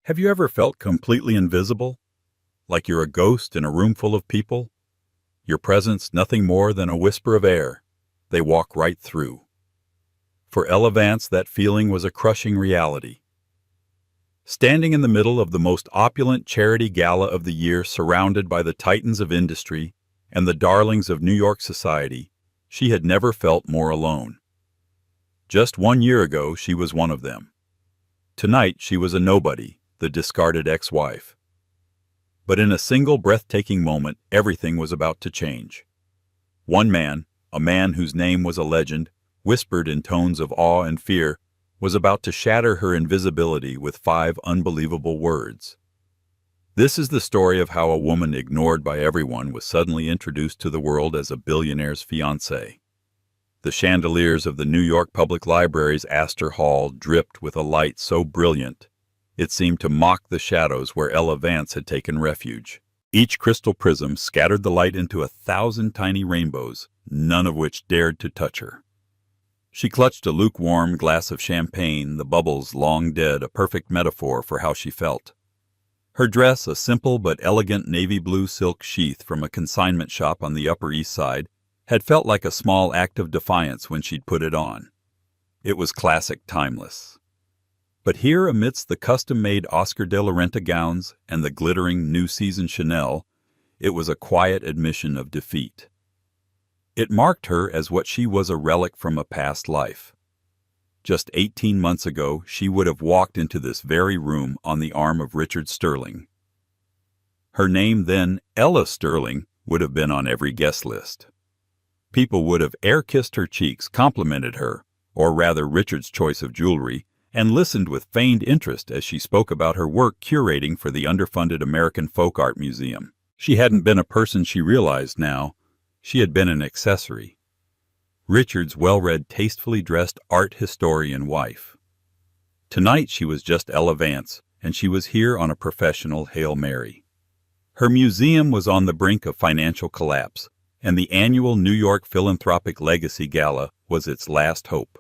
Have you ever felt completely invisible? Like you're a ghost in a room full of people? Your presence nothing more than a whisper of air. They walk right through. For Ella Vance, that feeling was a crushing reality. Standing in the middle of the most opulent charity gala of the year, surrounded by the titans of industry and the darlings of New York society, she had never felt more alone. Just 1 year ago, she was one of them. Tonight, she was a nobody, the discarded ex-wife. But in a single breathtaking moment, everything was about to change. One man, a man whose name was a legend, whispered in tones of awe and fear, was about to shatter her invisibility with 5 unbelievable words. This is the story of how a woman ignored by everyone was suddenly introduced to the world as a billionaire's fiancée. The chandeliers of the New York Public Library's Astor Hall dripped with a light so brilliant it seemed to mock the shadows where Ella Vance had taken refuge. Each crystal prism scattered the light into 1,000 tiny rainbows, none of which dared to touch her. She clutched a lukewarm glass of champagne, the bubbles long dead, a perfect metaphor for how she felt. Her dress, a simple but elegant navy blue silk sheath from a consignment shop on the Upper East Side, had felt like a small act of defiance when she'd put it on. It was classic, timeless. But here, amidst the custom-made Oscar de la Renta gowns and the glittering New Season Chanel, it was a quiet admission of defeat. It marked her as what she was, a relic from a past life. Just 18 months ago, she would have walked into this very room on the arm of Richard Sterling. Her name then, Ella Sterling, would have been on every guest list. People would have air-kissed her cheeks, complimented her, or rather Richard's choice of jewelry, and listened with feigned interest as she spoke about her work curating for the underfunded American Folk Art Museum. She hadn't been a person, she realized now. She had been an accessory. Richard's well-read, tastefully dressed art historian wife. Tonight she was just Ella Vance, and she was here on a professional Hail Mary. Her museum was on the brink of financial collapse, and the annual New York Philanthropic Legacy Gala was its last hope.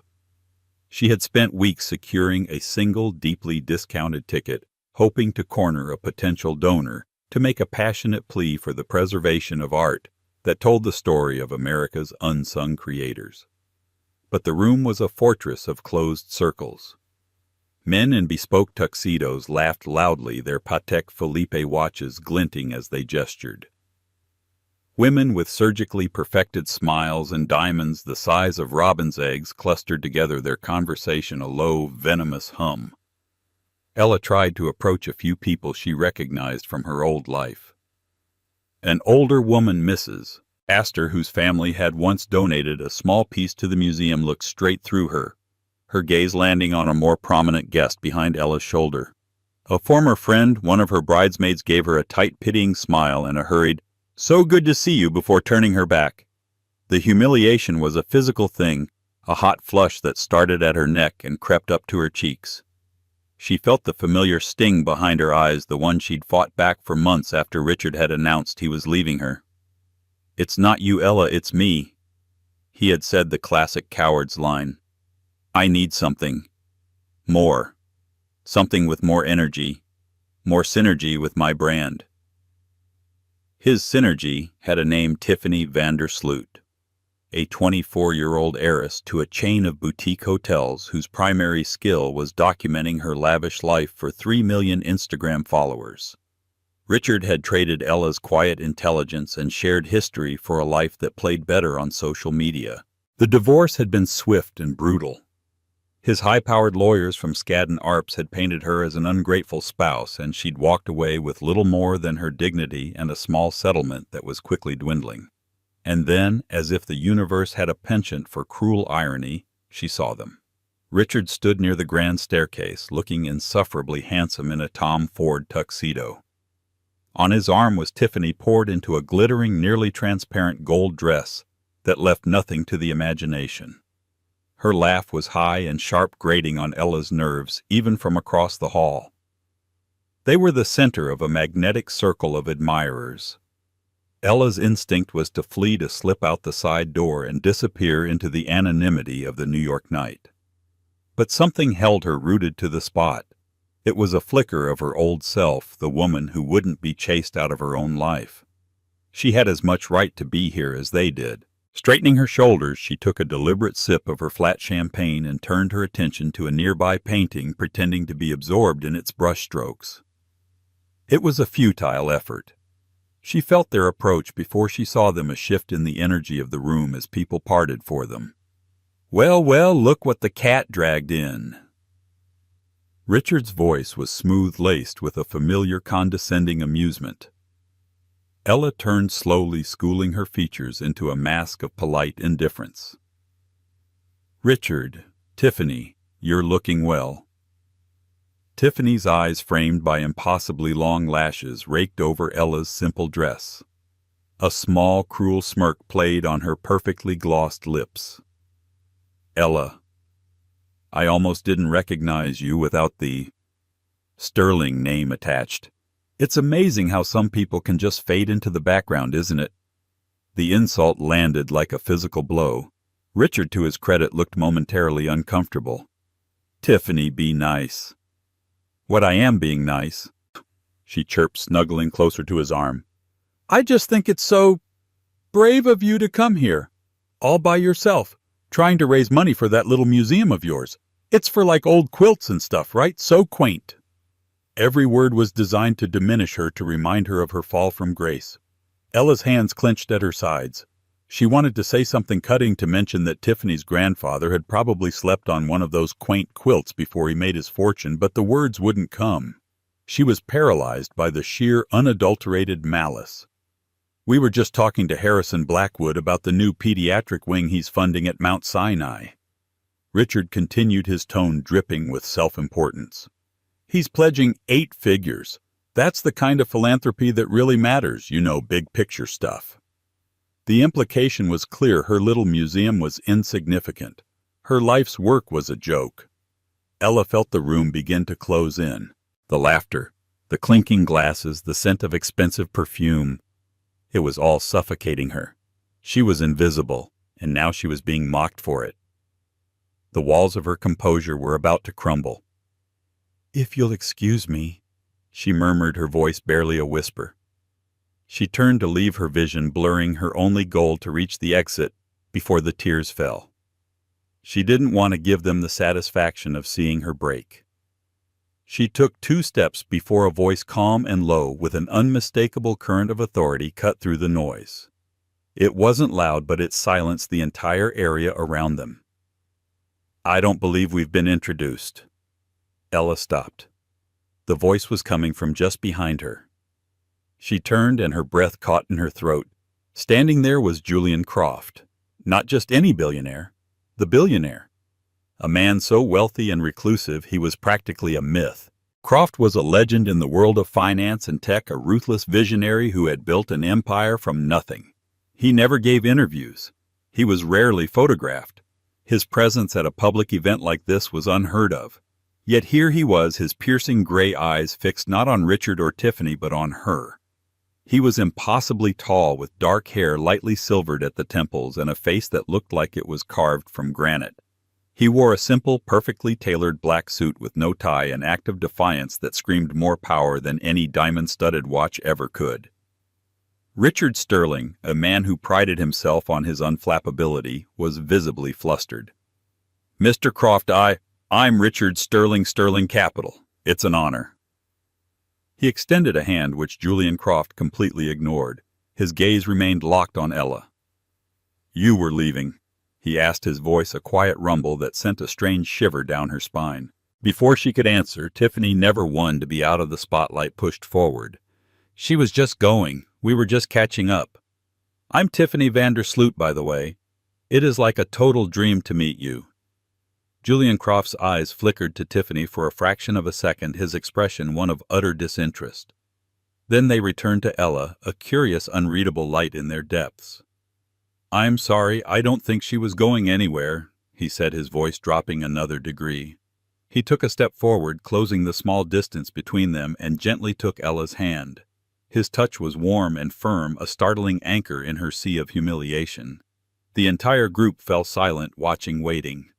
She had spent weeks securing a single deeply discounted ticket, hoping to corner a potential donor to make a passionate plea for the preservation of art that told the story of America's unsung creators. But the room was a fortress of closed circles. Men in bespoke tuxedos laughed loudly, their Patek Philippe watches glinting as they gestured. Women with surgically perfected smiles and diamonds the size of robin's eggs clustered together, their conversation a low, venomous hum. Ella tried to approach a few people she recognized from her old life. An older woman, Mrs. Astor, whose family had once donated a small piece to the museum, looked straight through her, her gaze landing on a more prominent guest behind Ella's shoulder. A former friend, one of her bridesmaids, gave her a tight, pitying smile and a hurried, "So good to see you," before turning her back. The humiliation was a physical thing, a hot flush that started at her neck and crept up to her cheeks. She felt the familiar sting behind her eyes, the one she'd fought back for months after Richard had announced he was leaving her. "It's not you, Ella, it's me." He had said the classic coward's line. "I need something. More. Something with more energy. More synergy with my brand." His synergy had a name: Tiffany Vandersloot, a 24-year-old heiress to a chain of boutique hotels whose primary skill was documenting her lavish life for 3 million Instagram followers. Richard had traded Ella's quiet intelligence and shared history for a life that played better on social media. The divorce had been swift and brutal. His high-powered lawyers from Skadden Arps had painted her as an ungrateful spouse, and she'd walked away with little more than her dignity and a small settlement that was quickly dwindling. And then, as if the universe had a penchant for cruel irony, she saw them. Richard stood near the grand staircase, looking insufferably handsome in a Tom Ford tuxedo. On his arm was Tiffany, poured into a glittering, nearly transparent gold dress that left nothing to the imagination. Her laugh was high and sharp, grating on Ella's nerves, even from across the hall. They were the center of a magnetic circle of admirers. Ella's instinct was to flee, to slip out the side door and disappear into the anonymity of the New York night. But something held her rooted to the spot. It was a flicker of her old self, the woman who wouldn't be chased out of her own life. She had as much right to be here as they did. Straightening her shoulders, she took a deliberate sip of her flat champagne and turned her attention to a nearby painting, pretending to be absorbed in its brushstrokes. It was a futile effort. She felt their approach before she saw them, a shift in the energy of the room as people parted for them. "Well, well, look what the cat dragged in." Richard's voice was smooth-laced with a familiar condescending amusement. Ella turned slowly, schooling her features into a mask of polite indifference. "Richard, Tiffany, you're looking well." Tiffany's eyes, framed by impossibly long lashes, raked over Ella's simple dress. A small, cruel smirk played on her perfectly glossed lips. "Ella, I almost didn't recognize you without the Sterling name attached. It's amazing how some people can just fade into the background, isn't it?" The insult landed like a physical blow. Richard, to his credit, looked momentarily uncomfortable. "Tiffany, be nice." "What, I am being nice," she chirped, snuggling closer to his arm. "I just think it's so brave of you to come here, all by yourself, trying to raise money for that little museum of yours. It's for like old quilts and stuff, right? So quaint." Every word was designed to diminish her, to remind her of her fall from grace. Ella's hands clenched at her sides. She wanted to say something cutting, to mention that Tiffany's grandfather had probably slept on one of those quaint quilts before he made his fortune, but the words wouldn't come. She was paralyzed by the sheer, unadulterated malice. "We were just talking to Harrison Blackwood about the new pediatric wing he's funding at Mount Sinai." Richard continued, his tone dripping with self-importance. "He's pledging 8 figures. That's the kind of philanthropy that really matters, you know, big picture stuff." The implication was clear. Her little museum was insignificant. Her life's work was a joke. Ella felt the room begin to close in. The laughter, the clinking glasses, the scent of expensive perfume. It was all suffocating her. She was invisible, and now she was being mocked for it. The walls of her composure were about to crumble. "If you'll excuse me," she murmured, her voice barely a whisper. She turned to leave, her vision blurring, her only goal to reach the exit before the tears fell. She didn't want to give them the satisfaction of seeing her break. She took 2 steps before a voice, calm and low, with an unmistakable current of authority, cut through the noise. It wasn't loud, but it silenced the entire area around them. "I don't believe we've been introduced." Ella stopped. The voice was coming from just behind her. She turned, and her breath caught in her throat. Standing there was Julian Croft. Not just any billionaire, the billionaire. A man so wealthy and reclusive he was practically a myth. Croft was a legend in the world of finance and tech, a ruthless visionary who had built an empire from nothing. He never gave interviews. He was rarely photographed. His presence at a public event like this was unheard of. Yet here he was, his piercing gray eyes fixed not on Richard or Tiffany, but on her. He was impossibly tall, with dark hair lightly silvered at the temples and a face that looked like it was carved from granite. He wore a simple, perfectly tailored black suit with no tie, an act of defiance that screamed more power than any diamond-studded watch ever could. Richard Sterling, a man who prided himself on his unflappability, was visibly flustered. "Mr. Croft, I'm Richard Sterling Capital. It's an honor." He extended a hand, which Julian Croft completely ignored. His gaze remained locked on Ella. "You were leaving?" he asked, his voice a quiet rumble that sent a strange shiver down her spine. Before she could answer, Tiffany, never one to be out of the spotlight, pushed forward. "She was just going. We were just catching up. I'm Tiffany Vandersloot, by the way. It is like a total dream to meet you." Julian Croft's eyes flickered to Tiffany for a fraction of a second, his expression one of utter disinterest. Then they returned to Ella, a curious, unreadable light in their depths. "I'm sorry, I don't think she was going anywhere," he said, his voice dropping another degree. He took a step forward, closing the small distance between them, and gently took Ella's hand. His touch was warm and firm, a startling anchor in her sea of humiliation. The entire group fell silent, watching, waiting.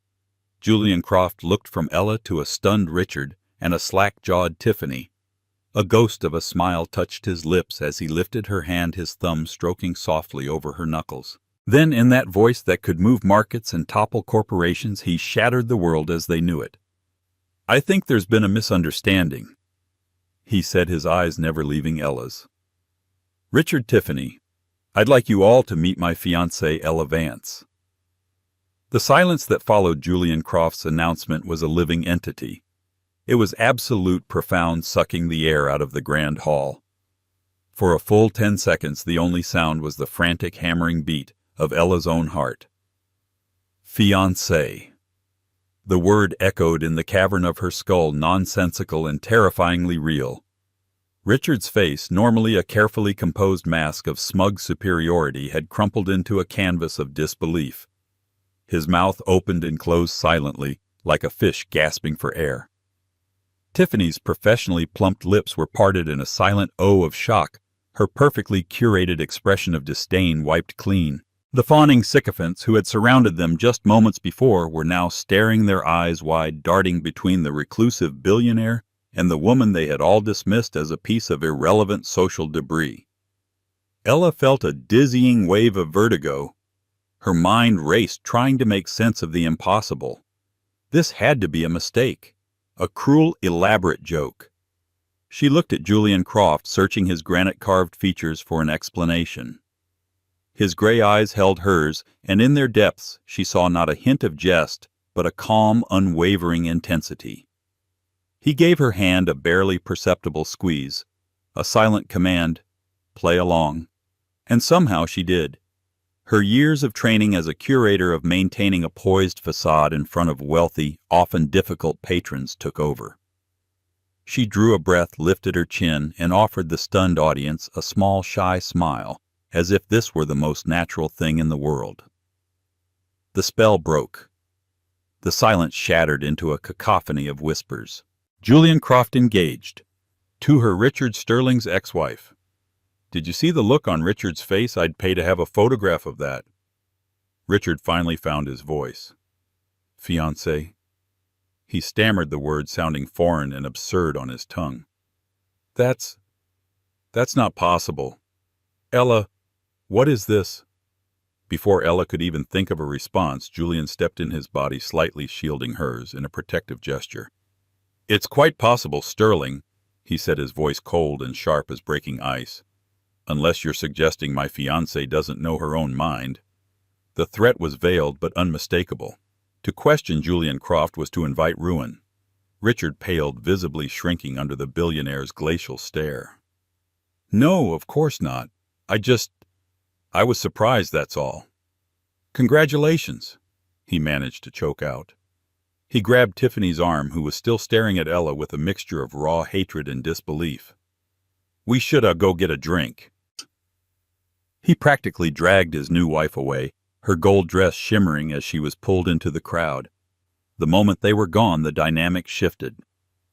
Julian Croft looked from Ella to a stunned Richard, and a slack-jawed Tiffany. A ghost of a smile touched his lips as he lifted her hand, his thumb stroking softly over her knuckles. Then, in that voice that could move markets and topple corporations, he shattered the world as they knew it. "I think there's been a misunderstanding," he said, his eyes never leaving Ella's. "Richard, Tiffany, I'd like you all to meet my fiancée, Ella Vance." The silence that followed Julian Croft's announcement was a living entity. It was absolute, profound, sucking the air out of the grand hall. For a full 10 seconds, the only sound was the frantic hammering beat of Ella's own heart. Fiancée. The word echoed in the cavern of her skull, nonsensical and terrifyingly real. Richard's face, normally a carefully composed mask of smug superiority, had crumpled into a canvas of disbelief. His mouth opened and closed silently, like a fish gasping for air. Tiffany's professionally plumped lips were parted in a silent O of shock, her perfectly curated expression of disdain wiped clean. The fawning sycophants who had surrounded them just moments before were now staring, their eyes wide, darting between the reclusive billionaire and the woman they had all dismissed as a piece of irrelevant social debris. Ella felt a dizzying wave of vertigo. Her mind raced, trying to make sense of the impossible. This had to be a mistake. A cruel, elaborate joke. She looked at Julian Croft, searching his granite-carved features for an explanation. His gray eyes held hers, and in their depths she saw not a hint of jest, but a calm, unwavering intensity. He gave her hand a barely perceptible squeeze, a silent command, "Play along." And somehow she did. Her years of training as a curator of maintaining a poised facade in front of wealthy, often difficult patrons took over. She drew a breath, lifted her chin, and offered the stunned audience a small, shy smile, as if this were the most natural thing in the world. The spell broke. The silence shattered into a cacophony of whispers. Julian Croft engaged. To her, Richard Sterling's ex-wife. "Did you see the look on Richard's face? I'd pay to have a photograph of that." Richard finally found his voice. "Fiancée." He stammered the word, sounding foreign and absurd on his tongue. That's not possible. Ella, what is this?" Before Ella could even think of a response, Julian stepped in, his body slightly shielding hers in a protective gesture. "It's quite possible, Sterling," he said, his voice cold and sharp as breaking ice. "Unless you're suggesting my fiancée doesn't know her own mind." The threat was veiled but unmistakable. To question Julian Croft was to invite ruin. Richard paled, visibly shrinking under the billionaire's glacial stare. "No, of course not. I was surprised, that's all." "Congratulations," he managed to choke out. He grabbed Tiffany's arm, who was still staring at Ella with a mixture of raw hatred and disbelief. "We shoulda go get a drink." He practically dragged his new wife away, her gold dress shimmering as she was pulled into the crowd. The moment they were gone, the dynamic shifted.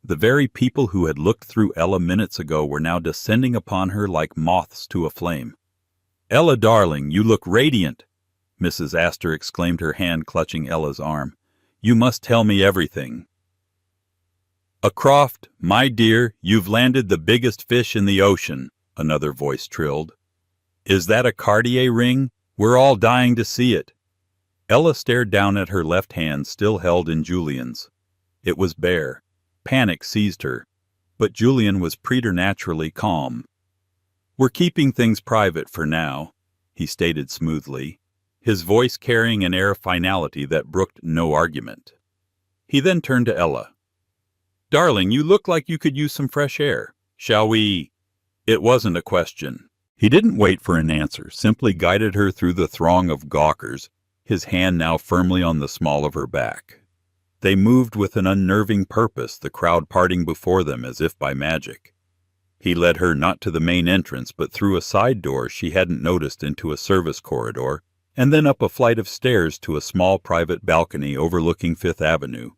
The very people who had looked through Ella minutes ago were now descending upon her like moths to a flame. "Ella, darling, you look radiant," Mrs. Astor exclaimed, her hand clutching Ella's arm. "You must tell me everything." "A Croft, my dear, you've landed the biggest fish in the ocean," another voice trilled. "Is that a Cartier ring? We're all dying to see it." Ella stared down at her left hand, still held in Julian's. It was bare. Panic seized her, but Julian was preternaturally calm. "We're keeping things private for now," he stated smoothly, his voice carrying an air of finality that brooked no argument. He then turned to Ella. "Darling, you look like you could use some fresh air. Shall we—" It wasn't a question. He didn't wait for an answer, simply guided her through the throng of gawkers, his hand now firmly on the small of her back. They moved with an unnerving purpose, the crowd parting before them as if by magic. He led her not to the main entrance, but through a side door she hadn't noticed into a service corridor, and then up a flight of stairs to a small private balcony overlooking Fifth Avenue.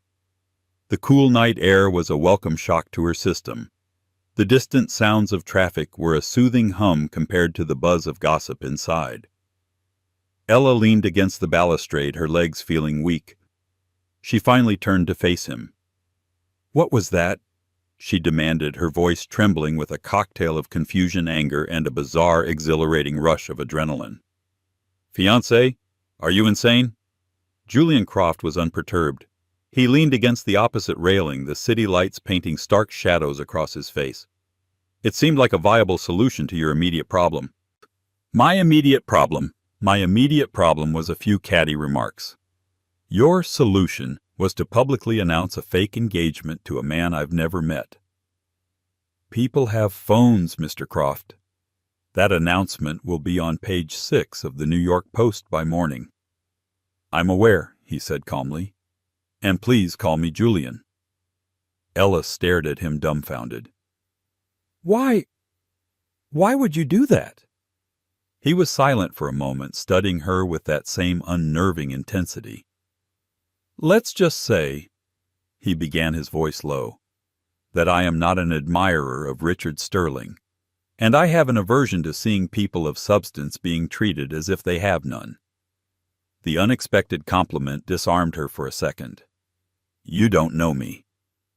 The cool night air was a welcome shock to her system. The distant sounds of traffic were a soothing hum compared to the buzz of gossip inside. Ella leaned against the balustrade, her legs feeling weak. She finally turned to face him. "What was that?" she demanded, her voice trembling with a cocktail of confusion, anger, and a bizarre, exhilarating rush of adrenaline. "Fiancée, are you insane?" Julian Croft was unperturbed. He leaned against the opposite railing, the city lights painting stark shadows across his face. "It seemed like a viable solution to your immediate problem." My immediate problem was a few catty remarks. "Your solution was to publicly announce a fake engagement to a man I've never met." "People have phones, Mr. Croft. That announcement will be on page 6 of the New York Post by morning." "I'm aware," he said calmly. "And please call me Julian." Ella stared at him dumbfounded. Why would you do that?" He was silent for a moment, studying her with that same unnerving intensity. "Let's just say," he began, his voice low, "that I am not an admirer of Richard Sterling, and I have an aversion to seeing people of substance being treated as if they have none." The unexpected compliment disarmed her for a second. "You don't know me.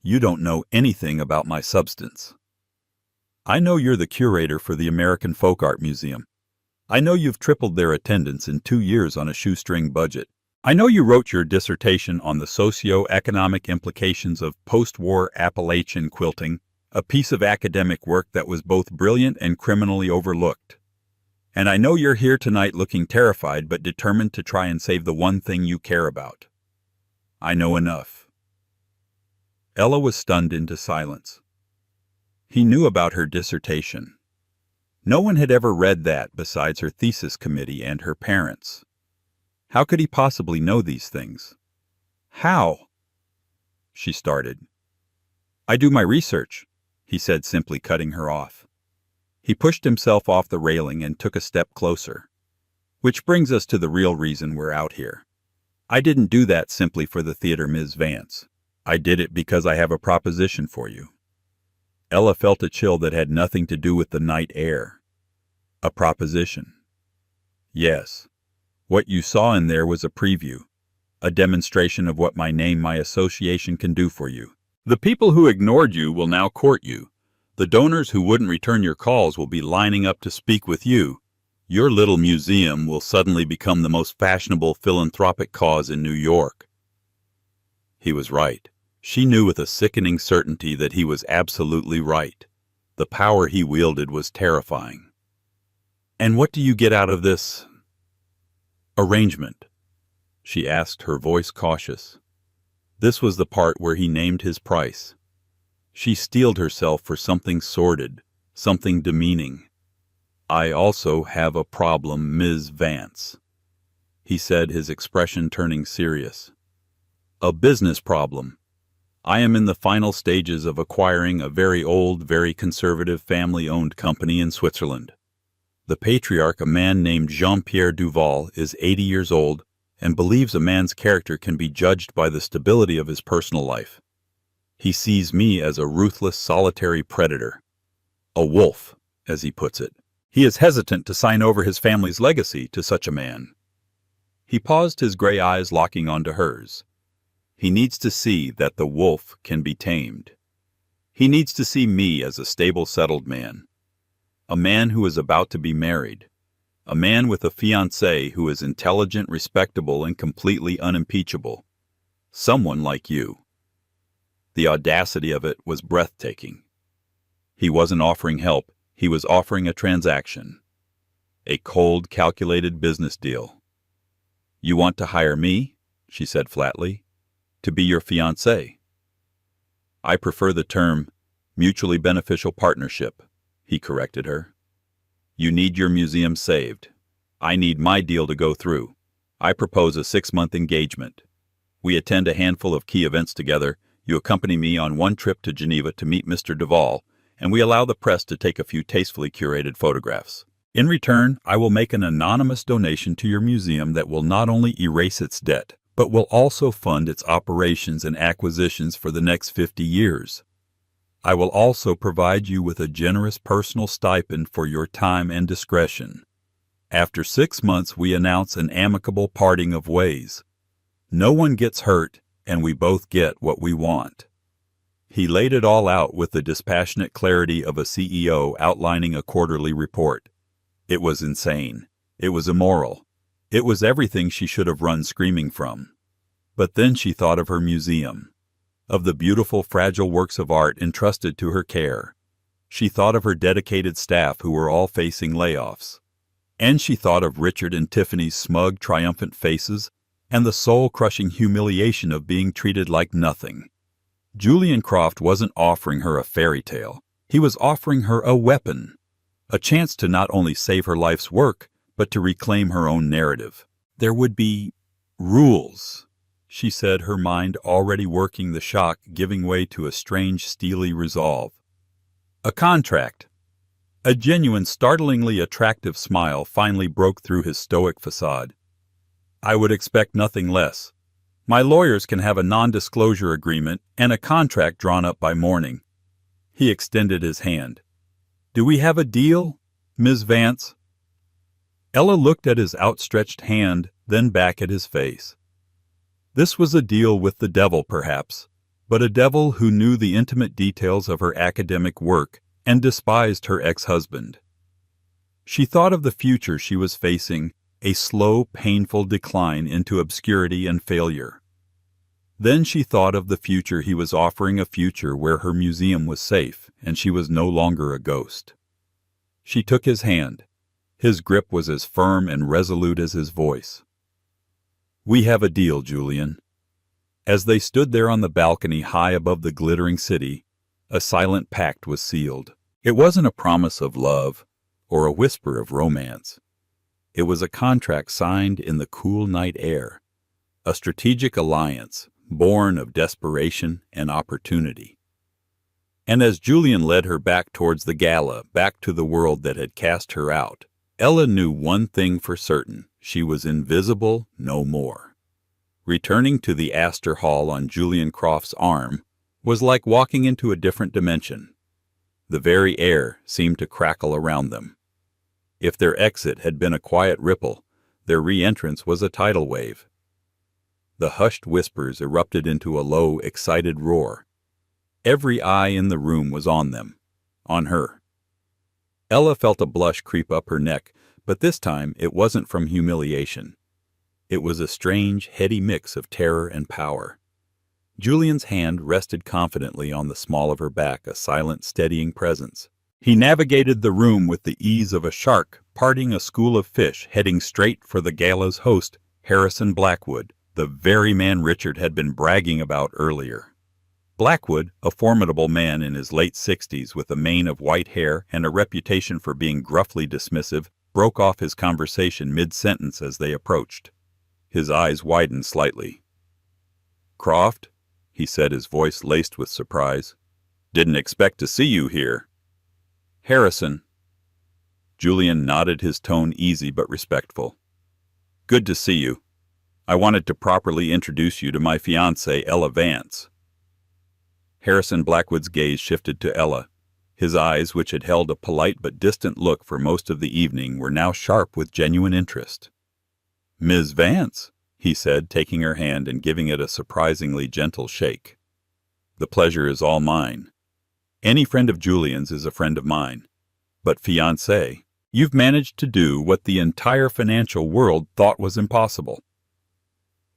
You don't know anything about my substance. I know you're the curator for the American Folk Art Museum. I know you've tripled their attendance in 2 years on a shoestring budget. I know you wrote your dissertation on the socio-economic implications of post-war Appalachian quilting, a piece of academic work that was both brilliant and criminally overlooked. And I know you're here tonight looking terrified but determined to try and save the one thing you care about. I know enough." Ella was stunned into silence. He knew about her dissertation. No one had ever read that besides her thesis committee and her parents. How could he possibly know these things? "How?" she started. "I do my research," he said, simply cutting her off. He pushed himself off the railing and took a step closer. "Which brings us to the real reason we're out here. I didn't do that simply for the theater, Ms. Vance. I did it because I have a proposition for you." Ella felt a chill that had nothing to do with the night air. "A proposition?" "Yes. What you saw in there was a preview, a demonstration of what my name, my association can do for you. The people who ignored you will now court you. The donors who wouldn't return your calls will be lining up to speak with you. Your little museum will suddenly become the most fashionable philanthropic cause in New York." He was right. She knew with a sickening certainty that he was absolutely right. The power he wielded was terrifying. "And what do you get out of this arrangement?" she asked, her voice cautious. This was the part where he named his price. She steeled herself for something sordid, something demeaning. "I also have a problem, Ms. Vance," he said, his expression turning serious. "A business problem. I am in the final stages of acquiring a very old, very conservative family-owned company in Switzerland. The patriarch, a man named Jean-Pierre Duval, is 80 years old and believes a man's character can be judged by the stability of his personal life. He sees me as a ruthless, solitary predator. A wolf, as he puts it. He is hesitant to sign over his family's legacy to such a man." He paused, his gray eyes locking onto hers. He needs to see that the wolf can be tamed. He needs to see me as a stable, settled man. A man who is about to be married. A man with a fiancée who is intelligent, respectable, and completely unimpeachable. Someone like you. The audacity of it was breathtaking. He wasn't offering help, he was offering a transaction. A cold, calculated business deal. "You want to hire me," she said flatly, "to be your fiancée." "I prefer the term mutually beneficial partnership," he corrected her. "You need your museum saved. I need my deal to go through. I propose a 6-month engagement. We attend a handful of key events together. You accompany me on one trip to Geneva to meet Mr. Duval, and we allow the press to take a few tastefully curated photographs. In return, I will make an anonymous donation to your museum that will not only erase its debt, but will also fund its operations and acquisitions for the next 50 years. I will also provide you with a generous personal stipend for your time and discretion. After 6 months, we announce an amicable parting of ways. No one gets hurt, and we both get what we want." He laid it all out with the dispassionate clarity of a CEO outlining a quarterly report. It was insane. It was immoral. It was everything she should have run screaming from. But then she thought of her museum, of the beautiful, fragile works of art entrusted to her care. She thought of her dedicated staff who were all facing layoffs. And she thought of Richard and Tiffany's smug, triumphant faces and the soul-crushing humiliation of being treated like nothing. Julian Croft wasn't offering her a fairy tale. He was offering her a weapon, a chance to not only save her life's work, but to reclaim her own narrative. There would be rules, she said, her mind already working, the shock giving way to a strange, steely resolve. A contract. A genuine, startlingly attractive smile finally broke through his stoic facade. I would expect nothing less. My lawyers can have a non-disclosure agreement and a contract drawn up by morning. He extended his hand. Do we have a deal, Ms. Vance? Ella looked at his outstretched hand, then back at his face. This was a deal with the devil, perhaps, but a devil who knew the intimate details of her academic work and despised her ex-husband. She thought of the future she was facing, a slow, painful decline into obscurity and failure. Then she thought of the future he was offering, a future where her museum was safe and she was no longer a ghost. She took his hand. His grip was as firm and resolute as his voice. We have a deal, Julian. As they stood there on the balcony high above the glittering city, a silent pact was sealed. It wasn't a promise of love or a whisper of romance. It was a contract signed in the cool night air, a strategic alliance born of desperation and opportunity. And as Julian led her back towards the Gala, back to the world that had cast her out, Ella knew one thing for certain: she was invisible no more. Returning to the Astor Hall on Julian Croft's arm was like walking into a different dimension. The very air seemed to crackle around them. If their exit had been a quiet ripple, their re-entrance was a tidal wave. The hushed whispers erupted into a low, excited roar. Every eye in the room was on them, on her. Ella felt a blush creep up her neck, but this time it wasn't from humiliation. It was a strange, heady mix of terror and power. Julian's hand rested confidently on the small of her back, a silent, steadying presence. He navigated the room with the ease of a shark parting a school of fish, heading straight for the Gala's host, Harrison Blackwood, the very man Richard had been bragging about earlier. Blackwood, a formidable man in his late 60s with a mane of white hair and a reputation for being gruffly dismissive, broke off his conversation mid-sentence as they approached. His eyes widened slightly. "Croft," he said, his voice laced with surprise. "Didn't expect to see you here." "Harrison." Julian nodded, his tone easy but respectful. "Good to see you. I wanted to properly introduce you to my fiancée, Ella Vance." Harrison Blackwood's gaze shifted to Ella. His eyes, which had held a polite but distant look for most of the evening, were now sharp with genuine interest. "Ms. Vance," he said, taking her hand and giving it a surprisingly gentle shake. "The pleasure is all mine. Any friend of Julian's is a friend of mine. But fiancé, you've managed to do what the entire financial world thought was impossible."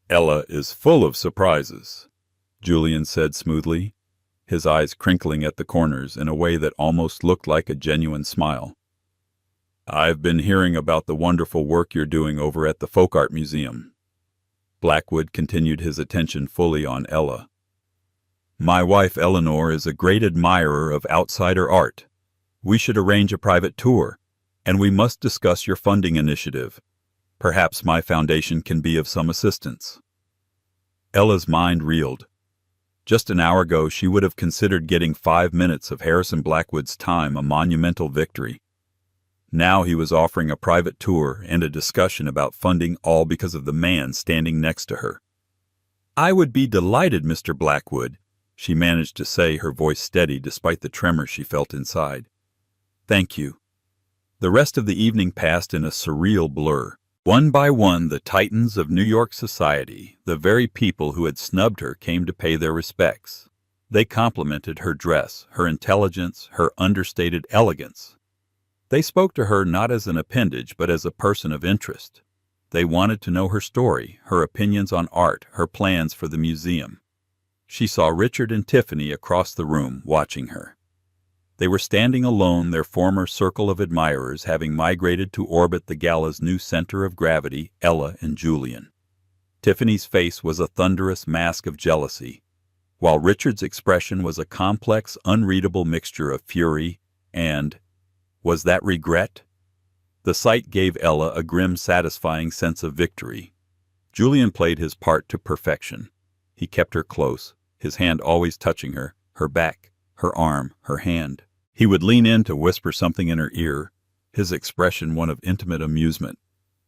"Ella is full of surprises," Julian said smoothly, his eyes crinkling at the corners in a way that almost looked like a genuine smile. "I've been hearing about the wonderful work you're doing over at the Folk Art Museum." Blackwood continued, his attention fully on Ella. "My wife Eleanor is a great admirer of outsider art. We should arrange a private tour, and we must discuss your funding initiative. Perhaps my foundation can be of some assistance." Ella's mind reeled. Just an hour ago she would have considered getting 5 minutes of Harrison Blackwood's time a monumental victory. Now he was offering a private tour and a discussion about funding, all because of the man standing next to her. "I would be delighted, Mr. Blackwood," she managed to say, her voice steady despite the tremor she felt inside. "Thank you." The rest of the evening passed in a surreal blur. One by one, the titans of New York society, the very people who had snubbed her, came to pay their respects. They complimented her dress, her intelligence, her understated elegance. They spoke to her not as an appendage, but as a person of interest. They wanted to know her story, her opinions on art, her plans for the museum. She saw Richard and Tiffany across the room, watching her. They were standing alone, their former circle of admirers having migrated to orbit the Gala's new center of gravity, Ella and Julian. Tiffany's face was a thunderous mask of jealousy, while Richard's expression was a complex, unreadable mixture of fury and, was that regret? The sight gave Ella a grim, satisfying sense of victory. Julian played his part to perfection. He kept her close, his hand always touching her, her back, her arm, her hand. He would lean in to whisper something in her ear, his expression one of intimate amusement,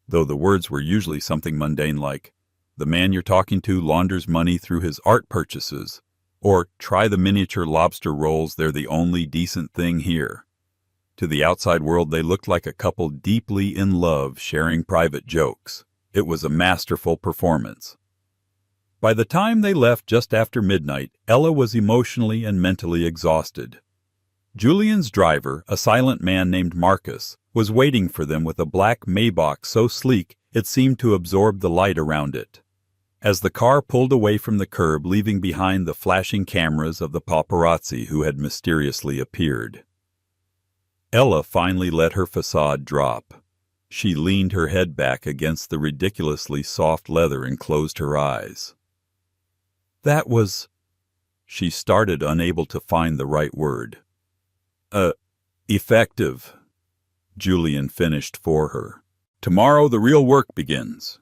though the words were usually something mundane like, "The man you're talking to launders money through his art purchases," or "Try the miniature lobster rolls, they're the only decent thing here." To the outside world they looked like a couple deeply in love, sharing private jokes. It was a masterful performance. By the time they left just after midnight, Ella was emotionally and mentally exhausted. Julian's driver, a silent man named Marcus, was waiting for them with a black Maybach so sleek it seemed to absorb the light around it. As the car pulled away from the curb, leaving behind the flashing cameras of the paparazzi who had mysteriously appeared, Ella finally let her facade drop. She leaned her head back against the ridiculously soft leather and closed her eyes. That was... She started, unable to find the right word. Effective, Julian finished for her. Tomorrow the real work begins.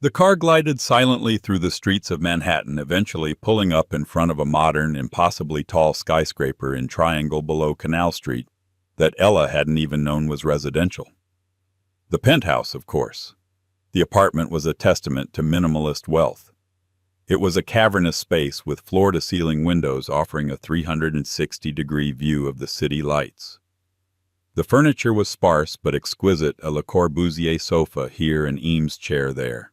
The car glided silently through the streets of Manhattan, eventually pulling up in front of a modern, impossibly tall skyscraper in Triangle below Canal Street that Ella hadn't even known was residential. The penthouse, of course. The apartment was a testament to minimalist wealth. It was a cavernous space with floor-to-ceiling windows offering a 360-degree view of the city lights. The furniture was sparse but exquisite, a Le Corbusier sofa here and Eames chair there.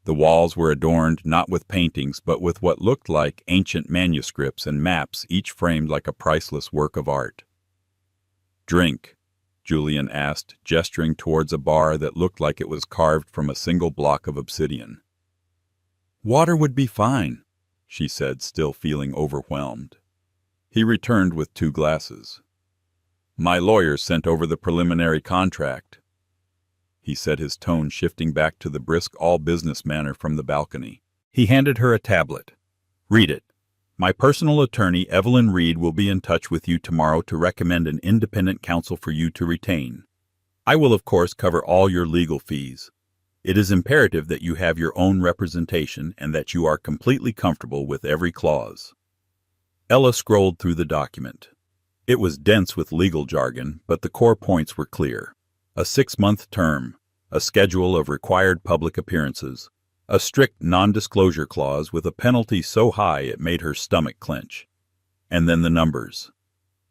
The walls were adorned not with paintings but with what looked like ancient manuscripts and maps, each framed like a priceless work of art. "Drink?" Julian asked, gesturing towards a bar that looked like it was carved from a single block of obsidian. "Water would be fine," she said, still feeling overwhelmed. He returned with 2 glasses. "My lawyer sent over the preliminary contract," he said, his tone shifting back to the brisk all-business manner from the balcony. He handed her a tablet. "Read it. My personal attorney, Evelyn Reed, will be in touch with you tomorrow to recommend an independent counsel for you to retain. I will, of course, cover all your legal fees. It is imperative that you have your own representation and that you are completely comfortable with every clause." Ella scrolled through the document. It was dense with legal jargon, but the core points were clear. A 6-month term, a schedule of required public appearances, a strict non-disclosure clause with a penalty so high it made her stomach clench. And then the numbers.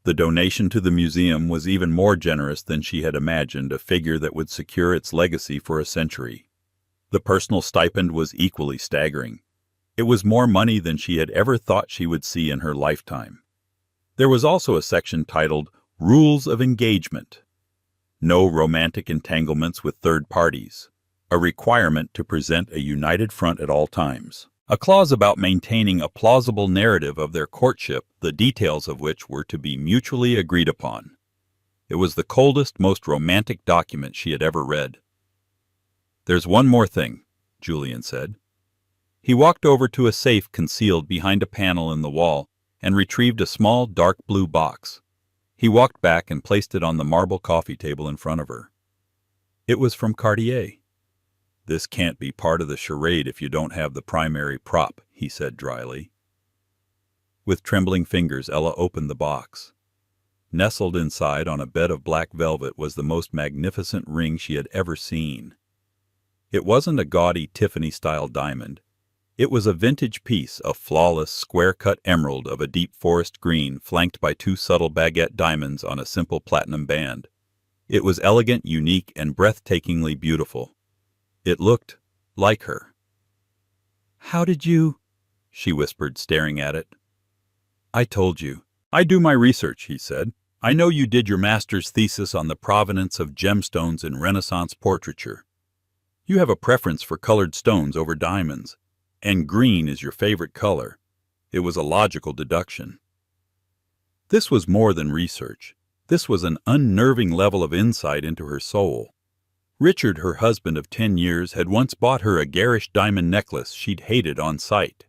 The donation to the museum was even more generous than she had imagined, a figure that would secure its legacy for a century. The personal stipend was equally staggering. It was more money than she had ever thought she would see in her lifetime. There was also a section titled Rules of Engagement. No romantic entanglements with third parties. A requirement to present a united front at all times. A clause about maintaining a plausible narrative of their courtship, the details of which were to be mutually agreed upon. It was the coldest, most romantic document she had ever read. "There's one more thing," Julian said. He walked over to a safe concealed behind a panel in the wall and retrieved a small, dark blue box. He walked back and placed it on the marble coffee table in front of her. It was from Cartier. "This can't be part of the charade if you don't have the primary prop," he said dryly. With trembling fingers, Ella opened the box. Nestled inside on a bed of black velvet was the most magnificent ring she had ever seen. It wasn't a gaudy Tiffany-style diamond. It was a vintage piece, a flawless, square-cut emerald of a deep forest green, flanked by 2 subtle baguette diamonds on a simple platinum band. It was elegant, unique, and breathtakingly beautiful. It looked like her. "How did you—" she whispered, staring at it. I told you. I do my research, he said. I know you did your master's thesis on the provenance of gemstones in Renaissance portraiture. You have a preference for colored stones over diamonds, and green is your favorite color. It was a logical deduction. This was more than research. This was an unnerving level of insight into her soul. Richard, her husband of 10 years, had once bought her a garish diamond necklace she'd hated on sight.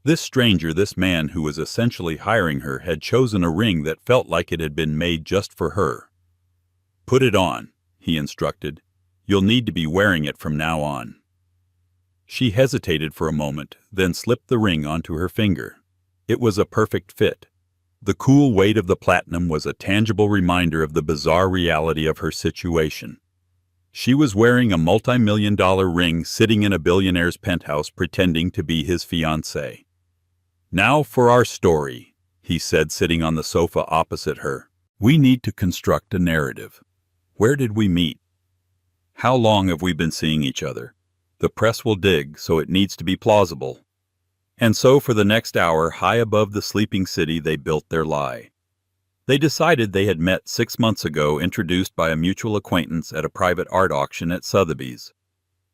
This stranger, this man who was essentially hiring her, had chosen a ring that felt like it had been made just for her. "Put it on," he instructed. "You'll need to be wearing it from now on." She hesitated for a moment, then slipped the ring onto her finger. It was a perfect fit. The cool weight of the platinum was a tangible reminder of the bizarre reality of her situation. She was wearing a multi-million-dollar ring sitting in a billionaire's penthouse pretending to be his fiancée. "Now for our story," he said, sitting on the sofa opposite her. "We need to construct a narrative. Where did we meet? How long have we been seeing each other? The press will dig, so it needs to be plausible." And so for the next hour, high above the sleeping city, they built their lie. They decided they had met 6 months ago, introduced by a mutual acquaintance at a private art auction at Sotheby's.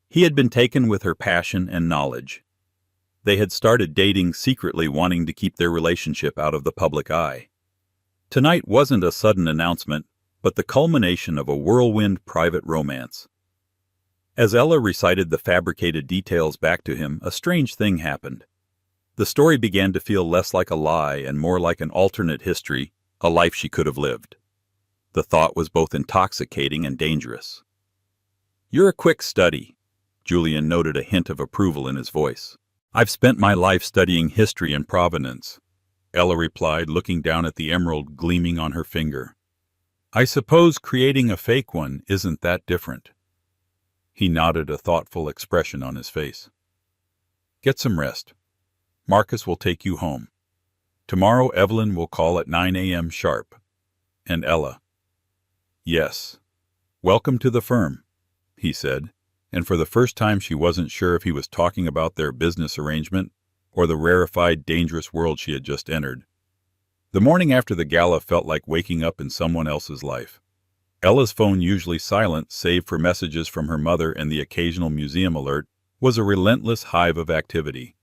He had been taken with her passion and knowledge. They had started dating secretly, wanting to keep their relationship out of the public eye. Tonight wasn't a sudden announcement, but the culmination of a whirlwind private romance. As Ella recited the fabricated details back to him, a strange thing happened. The story began to feel less like a lie and more like an alternate history, a life she could have lived. The thought was both intoxicating and dangerous. "You're a quick study," Julian noted, a hint of approval in his voice. "I've spent my life studying history and provenance," Ella replied, looking down at the emerald gleaming on her finger. "I suppose creating a fake one isn't that different." He nodded, a thoughtful expression on his face. "Get some rest. Marcus will take you home. Tomorrow Evelyn will call at 9 a.m. sharp. And Ella." "Yes. Welcome to the firm," he said, and for the first time she wasn't sure if he was talking about their business arrangement or the rarefied, dangerous world she had just entered. The morning after the gala felt like waking up in someone else's life. Ella's phone, usually silent save for messages from her mother and the occasional museum alert, was a relentless hive of activity.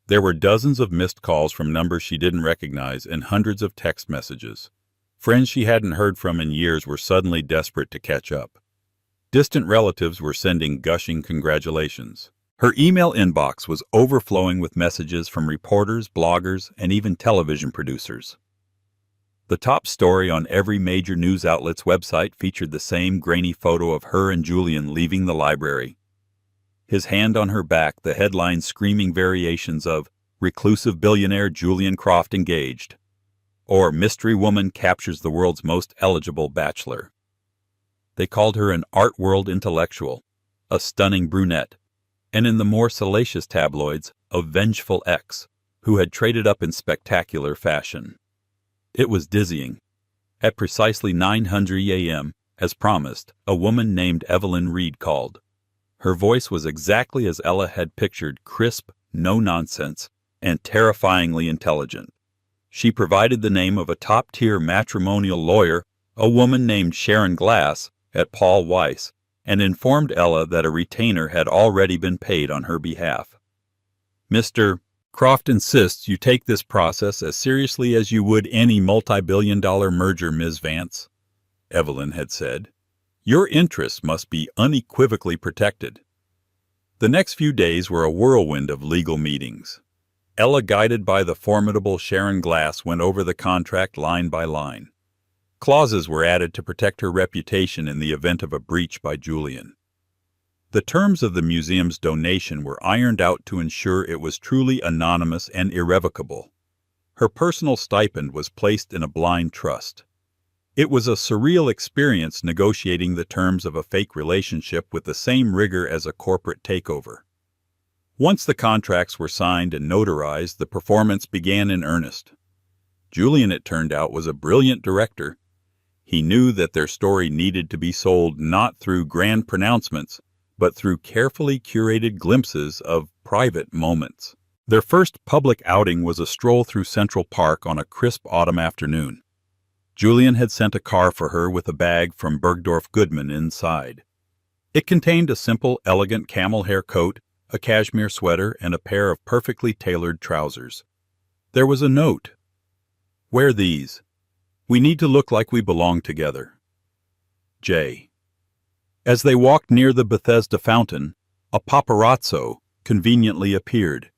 There were dozens of missed calls from numbers she didn't recognize and hundreds of text messages. Friends she hadn't heard from in years were suddenly desperate to catch up. Distant relatives were sending gushing congratulations. Her email inbox was overflowing with messages from reporters, bloggers, and even television producers. The top story on every major news outlet's website featured the same grainy photo of her and Julian leaving the library. His hand on her back, the headline screaming variations of "Reclusive Billionaire Julian Croft Engaged," or "Mystery Woman Captures the World's Most Eligible Bachelor." They called her an art world intellectual, a stunning brunette, and in the more salacious tabloids, a vengeful ex, who had traded up in spectacular fashion. It was dizzying. At precisely 9:00 a.m., as promised, a woman named Evelyn Reed called. Her voice was exactly as Ella had pictured, crisp, no-nonsense, and terrifyingly intelligent. She provided the name of a top-tier matrimonial lawyer, a woman named Sharon Glass, at Paul Weiss, and informed Ella that a retainer had already been paid on her behalf. "Mr. Croft insists you take this process as seriously as you would any multi-billion-dollar merger, Ms. Vance," Evelyn had said. "Your interests must be unequivocally protected." The next few days were a whirlwind of legal meetings. Ella, guided by the formidable Sharon Glass, went over the contract line by line. Clauses were added to protect her reputation in the event of a breach by Julian. The terms of the museum's donation were ironed out to ensure it was truly anonymous and irrevocable. Her personal stipend was placed in a blind trust. It was a surreal experience negotiating the terms of a fake relationship with the same rigor as a corporate takeover. Once the contracts were signed and notarized, the performance began in earnest. Julian, it turned out, was a brilliant director. He knew that their story needed to be sold not through grand pronouncements, but through carefully curated glimpses of private moments. Their first public outing was a stroll through Central Park on a crisp autumn afternoon. Julian had sent a car for her with a bag from Bergdorf Goodman inside. It contained a simple, elegant camel hair coat, a cashmere sweater, and a pair of perfectly tailored trousers. There was a note. "Wear these. We need to look like we belong together. J." As they walked near the Bethesda fountain, a paparazzo conveniently appeared.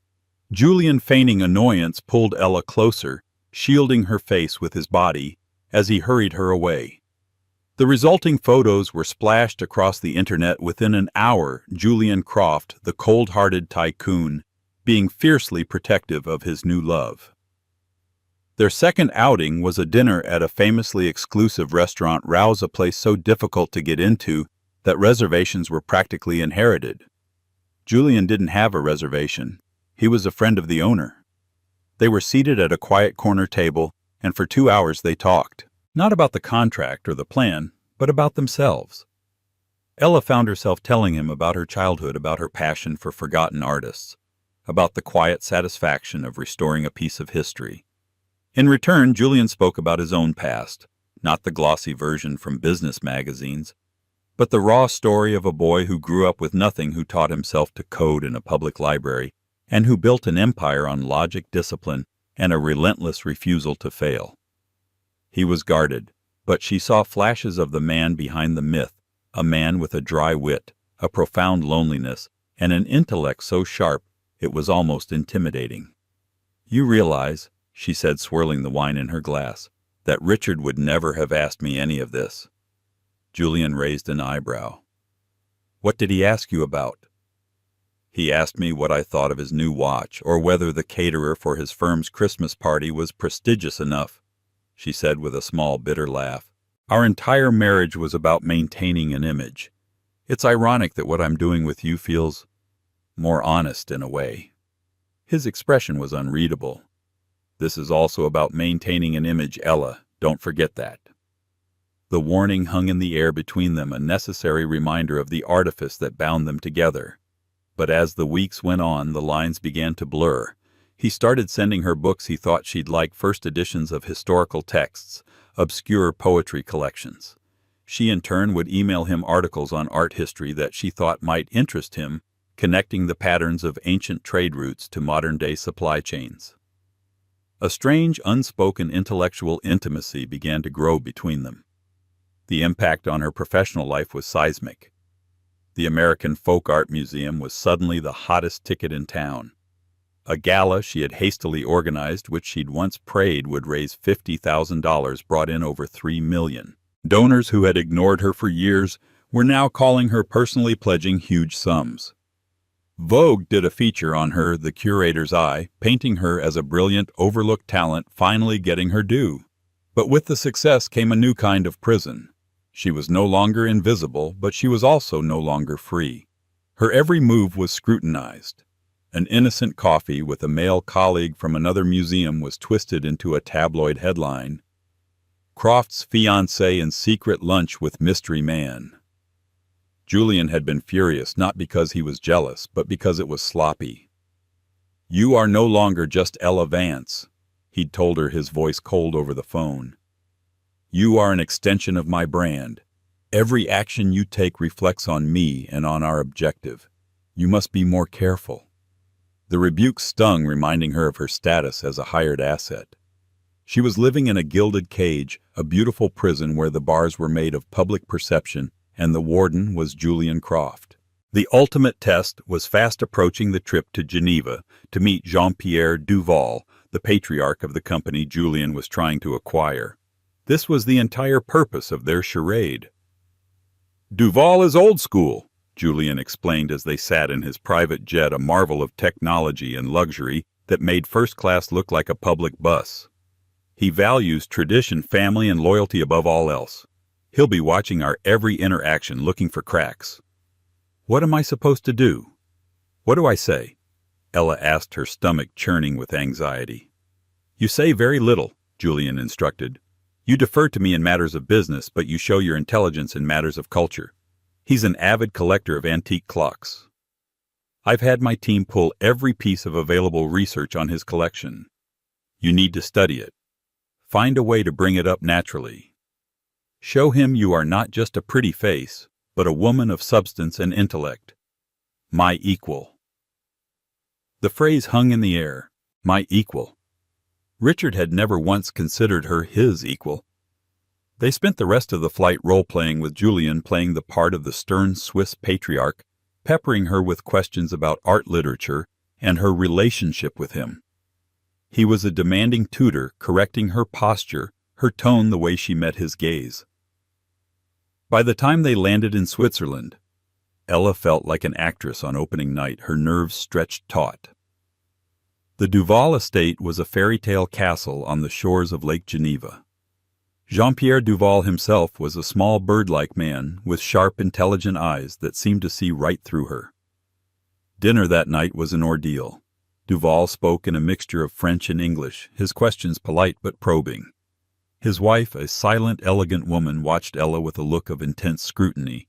Julian, feigning annoyance, pulled Ella closer, shielding her face with his body, as he hurried her away. The resulting photos were splashed across the internet within an hour, Julian Croft, the cold-hearted tycoon, being fiercely protective of his new love. Their second outing was a dinner at a famously exclusive restaurant, Rouse, a place so difficult to get into that reservations were practically inherited. Julian didn't have a reservation. He was a friend of the owner. They were seated at a quiet corner table, and for 2 hours they talked. Not about the contract or the plan, but about themselves. Ella found herself telling him about her childhood, about her passion for forgotten artists, about the quiet satisfaction of restoring a piece of history. In return, Julian spoke about his own past, not the glossy version from business magazines, but the raw story of a boy who grew up with nothing, who taught himself to code in a public library, and who built an empire on logic, discipline, and a relentless refusal to fail. He was guarded, but she saw flashes of the man behind the myth, a man with a dry wit, a profound loneliness, and an intellect so sharp it was almost intimidating. "You realize," she said, swirling the wine in her glass, "that Richard would never have asked me any of this." Julian raised an eyebrow. "What did he ask you about?" "He asked me what I thought of his new watch, or whether the caterer for his firm's Christmas party was prestigious enough," she said with a small, bitter laugh. "Our entire marriage was about maintaining an image. It's ironic that what I'm doing with you feels more honest in a way." His expression was unreadable. "This is also about maintaining an image, Ella. Don't forget that." The warning hung in the air between them, a necessary reminder of the artifice that bound them together. But as the weeks went on, the lines began to blur. He started sending her books he thought she'd like, first editions of historical texts, obscure poetry collections. She in turn would email him articles on art history that she thought might interest him, connecting the patterns of ancient trade routes to modern-day supply chains. A strange, unspoken intellectual intimacy began to grow between them. The impact on her professional life was seismic. The American Folk Art Museum was suddenly the hottest ticket in town. A gala she had hastily organized, which she'd once prayed would raise $50,000, brought in over $3 million. Donors who had ignored her for years were now calling her, personally pledging huge sums. Vogue did a feature on her, The Curator's Eye, painting her as a brilliant, overlooked talent finally getting her due. But with the success came a new kind of prison. She was no longer invisible, but she was also no longer free. Her every move was scrutinized. An innocent coffee with a male colleague from another museum was twisted into a tabloid headline. Croft's fiancée in secret lunch with mystery man. Julian had been furious, not because he was jealous, but because it was sloppy. "You are no longer just Ella Vance," he'd told her, his voice cold over the phone. "You are an extension of my brand. Every action you take reflects on me and on our objective. You must be more careful." The rebuke stung, reminding her of her status as a hired asset. She was living in a gilded cage, a beautiful prison where the bars were made of public perception, and the warden was Julian Croft. The ultimate test was fast approaching: the trip to Geneva to meet Jean-Pierre Duval, the patriarch of the company Julian was trying to acquire. This was the entire purpose of their charade. "Duval is old school," Julian explained as they sat in his private jet, a marvel of technology and luxury that made first class look like a public bus. "He values tradition, family, and loyalty above all else. He'll be watching our every interaction, looking for cracks." "What am I supposed to do? What do I say?" Ella asked, her stomach churning with anxiety. "You say very little," Julian instructed. "You defer to me in matters of business, but you show your intelligence in matters of culture. He's an avid collector of antique clocks." I've had my team pull every piece of available research on his collection. You need to study it. Find a way to bring it up naturally. Show him you are not just a pretty face, but a woman of substance and intellect. My equal. The phrase hung in the air, my equal. Richard had never once considered her his equal. They spent the rest of the flight role-playing with Julian playing the part of the stern Swiss patriarch, peppering her with questions about art literature and her relationship with him. He was a demanding tutor, correcting her posture, her tone the way she met his gaze. By the time they landed in Switzerland, Ella felt like an actress on opening night, her nerves stretched taut. The Duval estate was a fairy tale castle on the shores of Lake Geneva. Jean-Pierre Duval himself was a small bird-like man with sharp, intelligent eyes that seemed to see right through her. Dinner that night was an ordeal. Duval spoke in a mixture of French and English, his questions polite but probing. His wife, a silent, elegant woman, watched Ella with a look of intense scrutiny.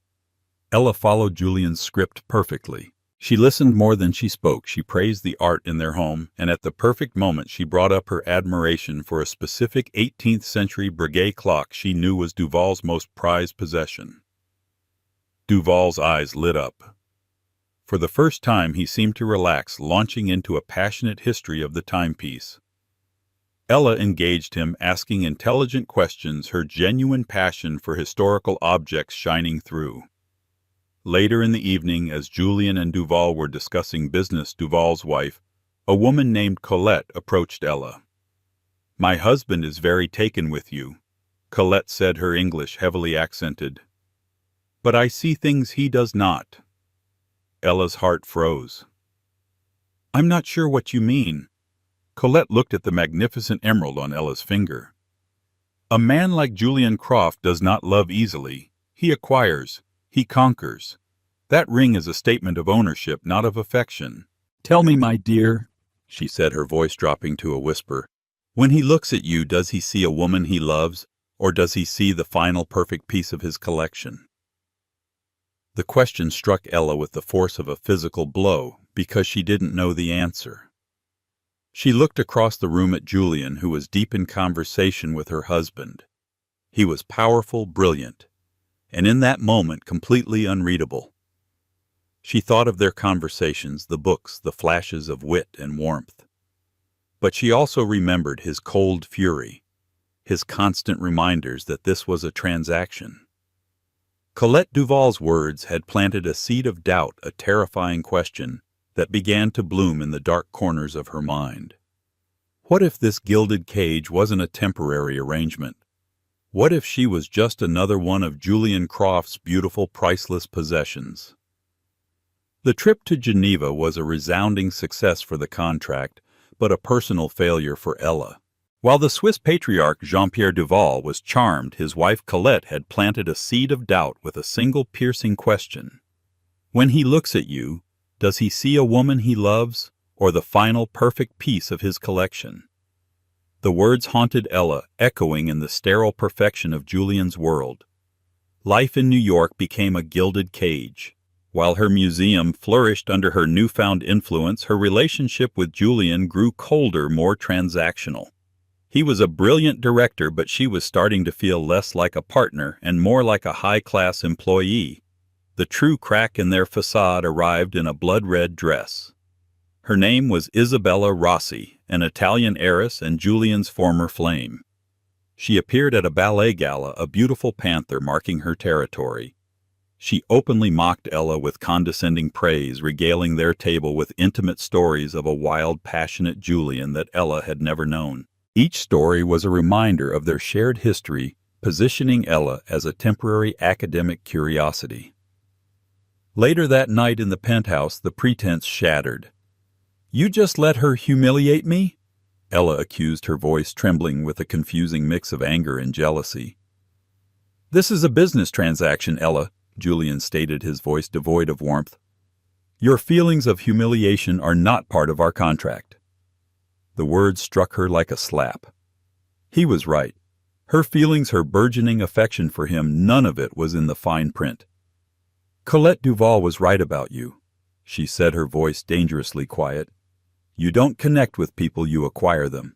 Ella followed Julian's script perfectly. She listened more than she spoke. She praised the art in their home, and at the perfect moment she brought up her admiration for a specific 18th-century Breguet clock she knew was Duval's most prized possession. Duval's eyes lit up. For the first time he seemed to relax, launching into a passionate history of the timepiece. Ella engaged him, asking intelligent questions, her genuine passion for historical objects shining through. Later in the evening, as Julian and Duval were discussing business, Duval's wife, a woman named Colette, approached Ella. "My husband is very taken with you," Colette said, her English heavily accented. "But I see things he does not." Ella's heart froze. "I'm not sure what you mean." Colette looked at the magnificent emerald on Ella's finger. "A man like Julian Croft does not love easily. He acquires. He conquers. That ring is a statement of ownership, not of affection. Tell me, my dear," she said, her voice dropping to a whisper, "when he looks at you, does he see a woman he loves, or does he see the final perfect piece of his collection?" The question struck Ella with the force of a physical blow, because she didn't know the answer. She looked across the room at Julian, who was deep in conversation with her husband. He was powerful, brilliant, and in that moment completely unreadable. She thought of their conversations, the books, the flashes of wit and warmth. But she also remembered his cold fury, his constant reminders that this was a transaction. Colette Duval's words had planted a seed of doubt, a terrifying question that began to bloom in the dark corners of her mind. What if this gilded cage wasn't a temporary arrangement? What if she was just another one of Julian Croft's beautiful, priceless possessions? The trip to Geneva was a resounding success for the contract, but a personal failure for Ella. While the Swiss patriarch Jean-Pierre Duval was charmed, his wife Colette had planted a seed of doubt with a single piercing question. When he looks at you, does he see a woman he loves, or the final perfect piece of his collection? The words haunted Ella, echoing in the sterile perfection of Julian's world. Life in New York became a gilded cage. While her museum flourished under her newfound influence, her relationship with Julian grew colder, more transactional. He was a brilliant director, but she was starting to feel less like a partner and more like a high-class employee. The true crack in their facade arrived in a blood-red dress. Her name was Isabella Rossi, an Italian heiress and Julian's former flame. She appeared at a ballet gala, a beautiful panther marking her territory. She openly mocked Ella with condescending praise, regaling their table with intimate stories of a wild, passionate Julian that Ella had never known. Each story was a reminder of their shared history, positioning Ella as a temporary academic curiosity. Later that night in the penthouse, the pretense shattered. "You just let her humiliate me?" Ella accused, her voice trembling with a confusing mix of anger and jealousy. "This is a business transaction, Ella," Julian stated, his voice devoid of warmth. "Your feelings of humiliation are not part of our contract." The words struck her like a slap. He was right. Her feelings, her burgeoning affection for him, none of it was in the fine print. "Colette Duval was right about you. she said, her voice dangerously quiet. "You don't connect with people, you acquire them."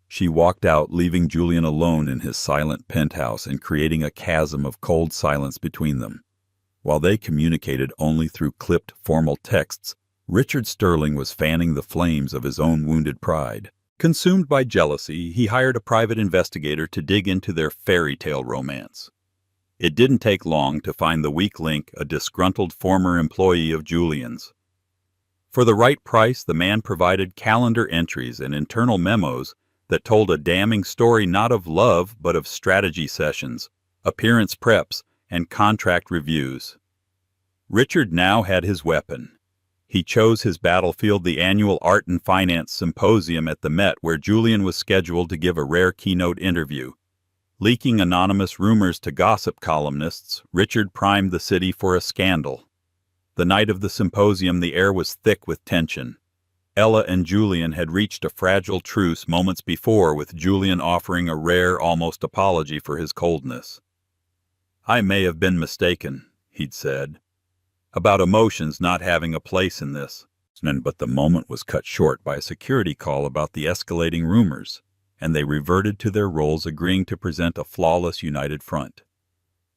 She walked out, leaving Julian alone in his silent penthouse and creating a chasm of cold silence between them. While they communicated only through clipped, formal texts, Richard Sterling was fanning the flames of his own wounded pride. Consumed by jealousy, he hired a private investigator to dig into their fairy tale romance. It didn't take long to find the weak link, a disgruntled former employee of Julian's. For the right price, the man provided calendar entries and internal memos that told a damning story not of love but of strategy sessions, appearance preps, and contract reviews. Richard now had his weapon. He chose his battlefield, the annual Art and Finance Symposium at the Met, where Julian was scheduled to give a rare keynote interview. Leaking anonymous rumors to gossip columnists, Richard primed the city for a scandal. The night of the symposium, the air was thick with tension. Ella and Julian had reached a fragile truce moments before, with Julian offering a rare, almost apology for his coldness. "I may have been mistaken," he'd said, "about emotions not having a place in this." But the moment was cut short by a security call about the escalating rumors, and they reverted to their roles, agreeing to present a flawless united front.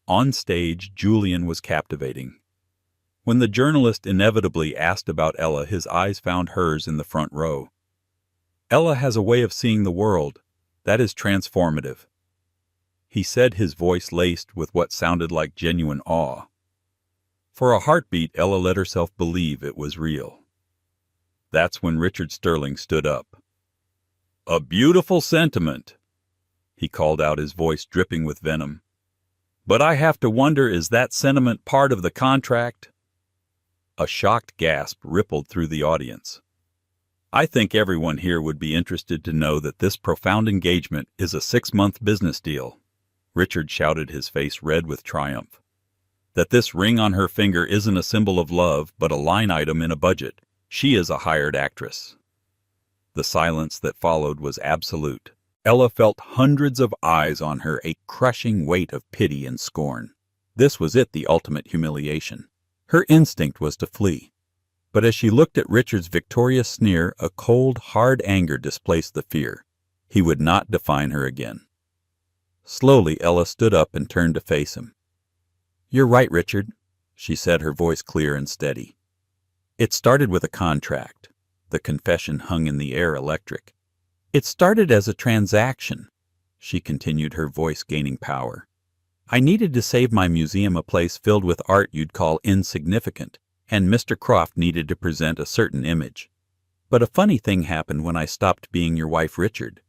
On stage, Julian was captivating. When the journalist inevitably asked about Ella, his eyes found hers in the front row. "Ella has a way of seeing the world that is transformative," he said, his voice laced with what sounded like genuine awe. For a heartbeat, Ella let herself believe it was real. That's when Richard Sterling stood up. "A beautiful sentiment," he called out, his voice dripping with venom. "But I have to wonder, is that sentiment part of the contract?" A shocked gasp rippled through the audience. "I think everyone here would be interested to know that this profound engagement is a 6-month business deal," Richard shouted, his face red with triumph. "That this ring on her finger isn't a symbol of love, but a line item in a budget. She is a hired actress." The silence that followed was absolute. Ella felt hundreds of eyes on her, a crushing weight of pity and scorn. This was it, the ultimate humiliation. Her instinct was to flee. But as she looked at Richard's victorious sneer, a cold, hard anger displaced the fear. He would not define her again. Slowly, Ella stood up and turned to face him. "You're right, Richard," she said, her voice clear and steady. "It started with a contract." The confession hung in the air, electric. "It started as a transaction," she continued, her voice gaining power. "I needed to save my museum a place filled with art you'd call insignificant, and Mr. Croft needed to present a certain image. But a funny thing happened when I stopped being your wife, Richard.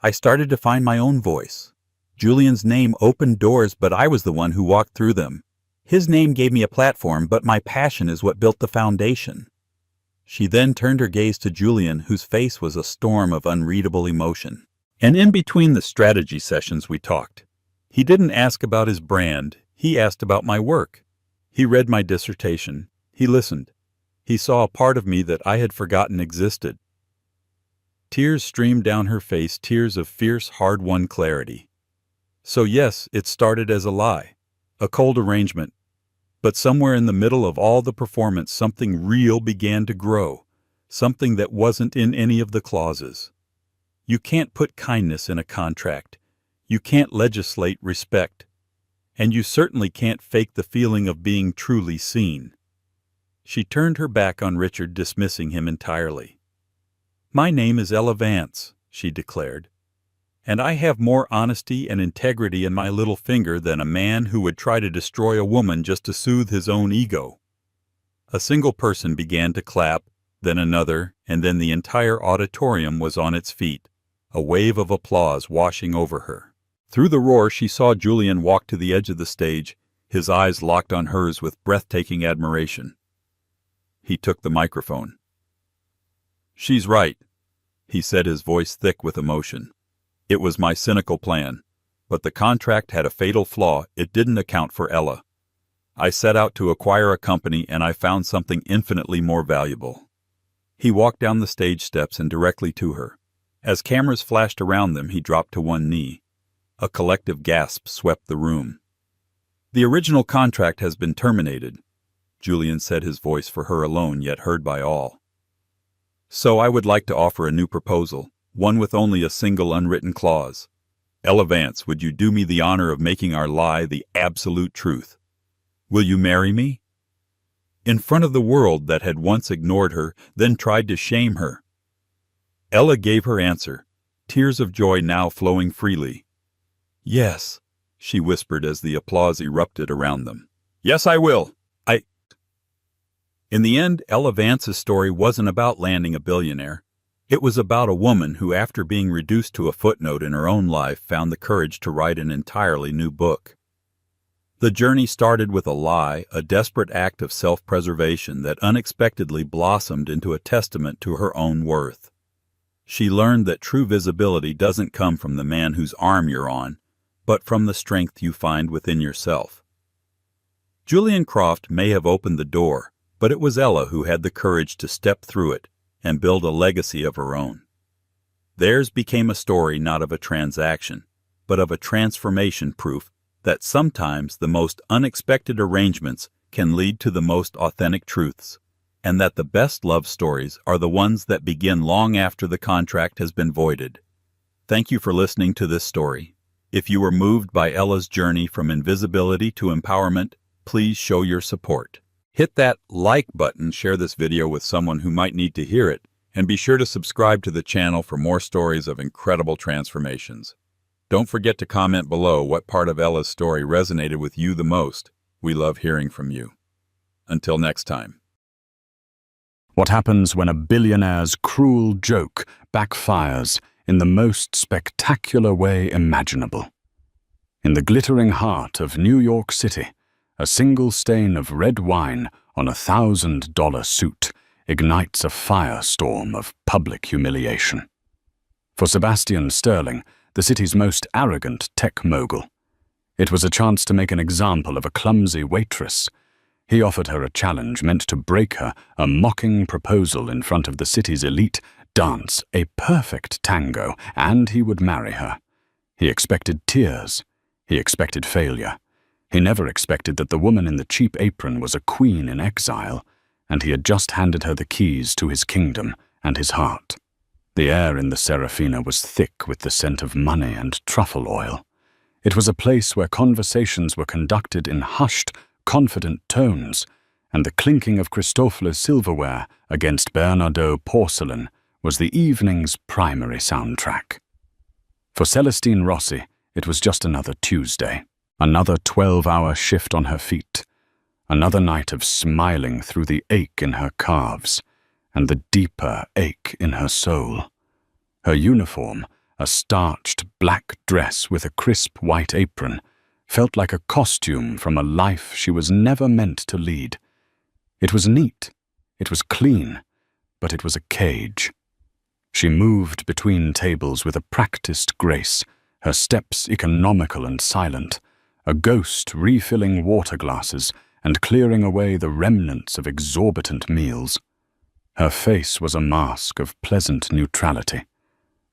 I started to find my own voice. Julian's name opened doors, but I was the one who walked through them. His name gave me a platform, but my passion is what built the foundation." She then turned her gaze to Julian, whose face was a storm of unreadable emotion. "And in between the strategy sessions we talked. He didn't ask about his brand, he asked about my work. He read my dissertation, he listened. He saw a part of me that I had forgotten existed." Tears streamed down her face, tears of fierce, hard-won clarity. "So yes, it started as a lie, a cold arrangement. But somewhere in the middle of all the performance, something real began to grow, something that wasn't in any of the clauses. You can't put kindness in a contract. You can't legislate respect. And you certainly can't fake the feeling of being truly seen." She turned her back on Richard, dismissing him entirely. "My name is Ella Vance," she declared, "and I have more honesty and integrity in my little finger than a man who would try to destroy a woman just to soothe his own ego." A single person began to clap, then another, and then the entire auditorium was on its feet, a wave of applause washing over her. Through the roar, she saw Julian walk to the edge of the stage, his eyes locked on hers with breathtaking admiration. He took the microphone. "She's right," he said, his voice thick with emotion. "It was my cynical plan, but the contract had a fatal flaw. It didn't account for Ella. I set out to acquire a company, and I found something infinitely more valuable." He walked down the stage steps and directly to her. As cameras flashed around them, he dropped to one knee. A collective gasp swept the room. "The original contract has been terminated," Julian said, his voice for her alone, yet heard by all. So I would like to offer a new proposal, one with only a single unwritten clause. Ella Vance, would you do me the honor of making our lie the absolute truth? Will you marry me? In front of the world that had once ignored her, then tried to shame her. Ella gave her answer, tears of joy now flowing freely. Yes, she whispered as the applause erupted around them. Yes, I will. In the end, Ella Vance's story wasn't about landing a billionaire. It was about a woman who, after being reduced to a footnote in her own life, found the courage to write an entirely new book. The journey started with a lie, a desperate act of self-preservation that unexpectedly blossomed into a testament to her own worth. She learned that true visibility doesn't come from the man whose arm you're on, but from the strength you find within yourself. Julian Croft may have opened the door, but it was Ella who had the courage to step through it and build a legacy of her own. Theirs became a story not of a transaction, but of a transformation, proof that sometimes the most unexpected arrangements can lead to the most authentic truths, and that the best love stories are the ones that begin long after the contract has been voided. Thank you for listening to this story. If you were moved by Ella's journey from invisibility to empowerment, please show your support. Hit that like button, share this video with someone who might need to hear it, and be sure to subscribe to the channel for more stories of incredible transformations. Don't forget to comment below what part of Ella's story resonated with you the most. We love hearing from you. Until next time. What happens when a billionaire's cruel joke backfires in the most spectacular way imaginable? In the glittering heart of New York City, a single stain of red wine on a $1,000 suit ignites a firestorm of public humiliation. For Sebastian Sterling, the city's most arrogant tech mogul, it was a chance to make an example of a clumsy waitress. He offered her a challenge meant to break her, a mocking proposal in front of the city's elite, dance a perfect tango, and he would marry her. He expected tears. He expected failure. He never expected that the woman in the cheap apron was a queen in exile, and he had just handed her the keys to his kingdom and his heart. The air in the Serafina was thick with the scent of money and truffle oil. It was a place where conversations were conducted in hushed, confident tones, and the clinking of Cristofler's silverware against Bernardaud porcelain was the evening's primary soundtrack. For Celestine Rossi, it was just another Tuesday. Another 12-hour shift on her feet, another night of smiling through the ache in her calves and the deeper ache in her soul. Her uniform, a starched black dress with a crisp white apron, felt like a costume from a life she was never meant to lead. It was neat, it was clean, but it was a cage. She moved between tables with a practiced grace, her steps economical and silent, a ghost refilling water glasses and clearing away the remnants of exorbitant meals. Her face was a mask of pleasant neutrality.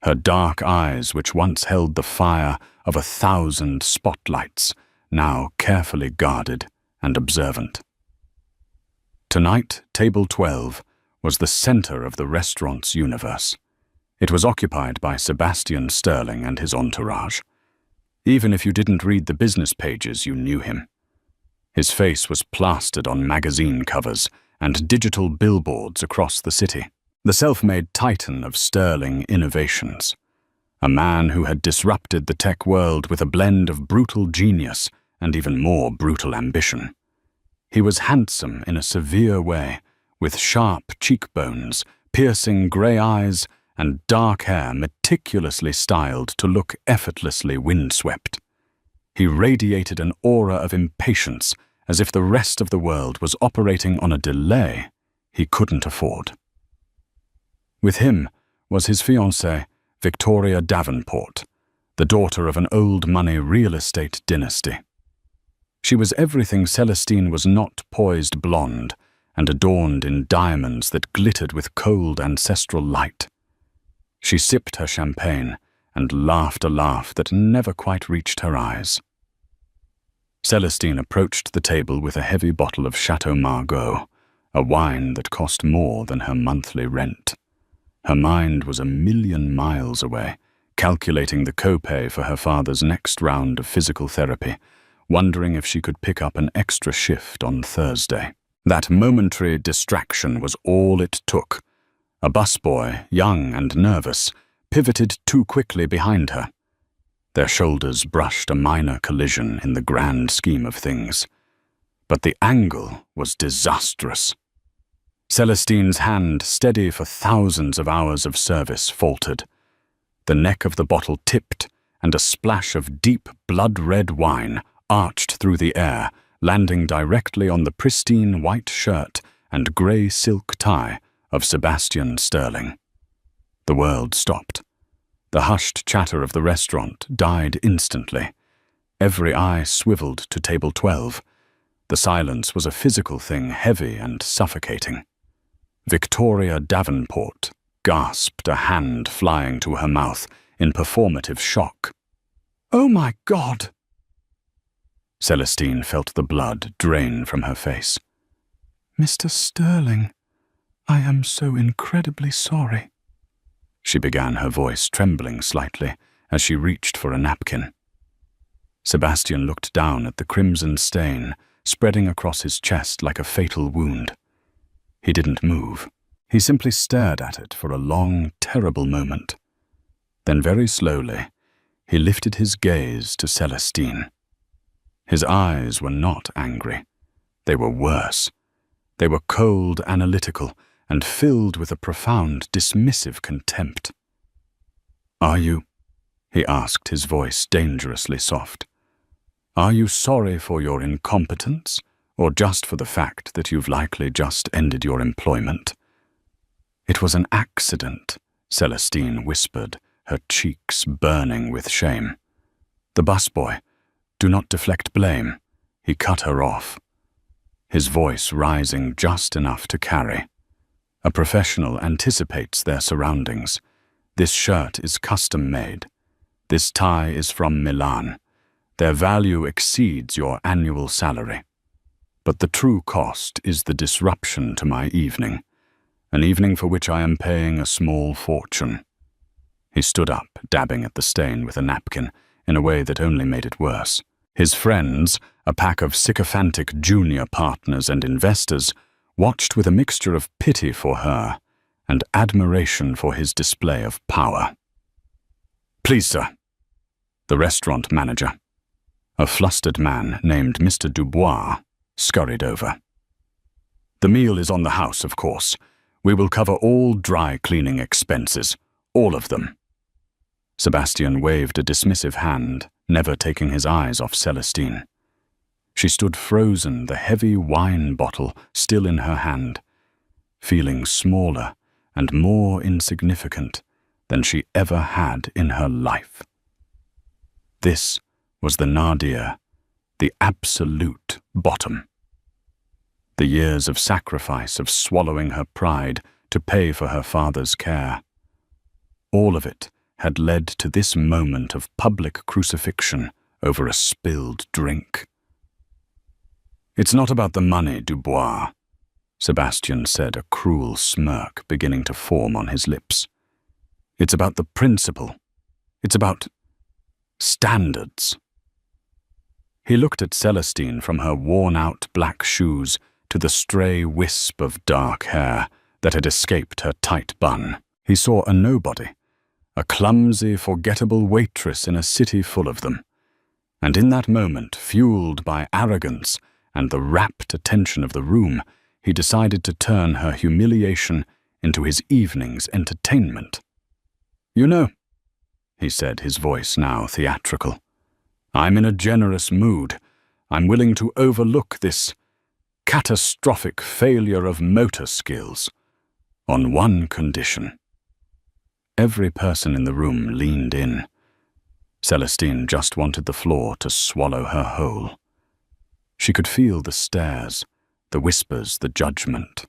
Her dark eyes, which once held the fire of 1,000 spotlights, now carefully guarded and observant. Tonight, table 12 was the center of the restaurant's universe. It was occupied by Sebastian Sterling and his entourage. Even if you didn't read the business pages, you knew him. His face was plastered on magazine covers and digital billboards across the city. The self-made titan of Sterling innovations. A man who had disrupted the tech world with a blend of brutal genius and even more brutal ambition. He was handsome in a severe way, with sharp cheekbones, piercing grey eyes, and dark hair meticulously styled to look effortlessly windswept. He radiated an aura of impatience, as if the rest of the world was operating on a delay he couldn't afford. With him was his fiancée, Victoria Davenport, the daughter of an old-money real estate dynasty. She was everything Celestine was not: poised blonde and adorned in diamonds that glittered with cold ancestral light. She sipped her champagne and laughed a laugh that never quite reached her eyes. Celestine approached the table with a heavy bottle of Chateau Margaux, a wine that cost more than her monthly rent. Her mind was 1,000,000 miles away, calculating the copay for her father's next round of physical therapy, wondering if she could pick up an extra shift on Thursday. That momentary distraction was all it took. A busboy, young and nervous, pivoted too quickly behind her. Their shoulders brushed a minor collision in the grand scheme of things. But the angle was disastrous. Celestine's hand, steady for thousands of hours of service, faltered. The neck of the bottle tipped, and a splash of deep blood-red wine arched through the air, landing directly on the pristine white shirt and grey silk tie of Sebastian Sterling. The world stopped. The hushed chatter of the restaurant died instantly. Every eye swiveled to table 12. The silence was a physical thing, heavy and suffocating. Victoria Davenport gasped, a hand flying to her mouth in performative shock. "Oh my God!" Celestine felt the blood drain from her face. "Mr. Sterling, I am so incredibly sorry." She began, her voice trembling slightly as she reached for a napkin. Sebastian looked down at the crimson stain spreading across his chest like a fatal wound. He didn't move. He simply stared at it for a long, terrible moment. Then very slowly, he lifted his gaze to Celestine. His eyes were not angry. They were worse. They were cold, analytical, and filled with a profound, dismissive contempt. "Are you?" he asked, his voice dangerously soft. "Are you sorry for your incompetence, or just for the fact that you've likely just ended your employment?" "It was an accident," Celestine whispered, her cheeks burning with shame. "The busboy, do not deflect blame." He cut her off, his voice rising just enough to carry. "A professional anticipates their surroundings. This shirt is custom-made. This tie is from Milan. Their value exceeds your annual salary. But the true cost is the disruption to my evening, an evening for which I am paying a small fortune." He stood up, dabbing at the stain with a napkin in a way that only made it worse. His friends, a pack of sycophantic junior partners and investors, watched with a mixture of pity for her and admiration for his display of power. "Please, sir." The restaurant manager, a flustered man named Mr. Dubois, scurried over. "The meal is on the house, of course. We will cover all dry cleaning expenses, all of them." Sebastian waved a dismissive hand, never taking his eyes off Celestine. She stood frozen, the heavy wine bottle still in her hand, feeling smaller and more insignificant than she ever had in her life. This was the nadir, the absolute bottom. The years of sacrifice, of swallowing her pride to pay for her father's care. All of it had led to this moment of public crucifixion over a spilled drink. "It's not about the money, Dubois," Sebastian said, a cruel smirk beginning to form on his lips. "It's about the principle. It's about standards." He looked at Celestine from her worn-out black shoes to the stray wisp of dark hair that had escaped her tight bun. He saw a nobody, a clumsy, forgettable waitress in a city full of them. And in that moment, fueled by arrogance and the rapt attention of the room, he decided to turn her humiliation into his evening's entertainment. "You know," he said, his voice now theatrical, "I'm in a generous mood. I'm willing to overlook this catastrophic failure of motor skills on one condition." Every person in the room leaned in. Celestine just wanted the floor to swallow her whole. She could feel the stares, the whispers, the judgment.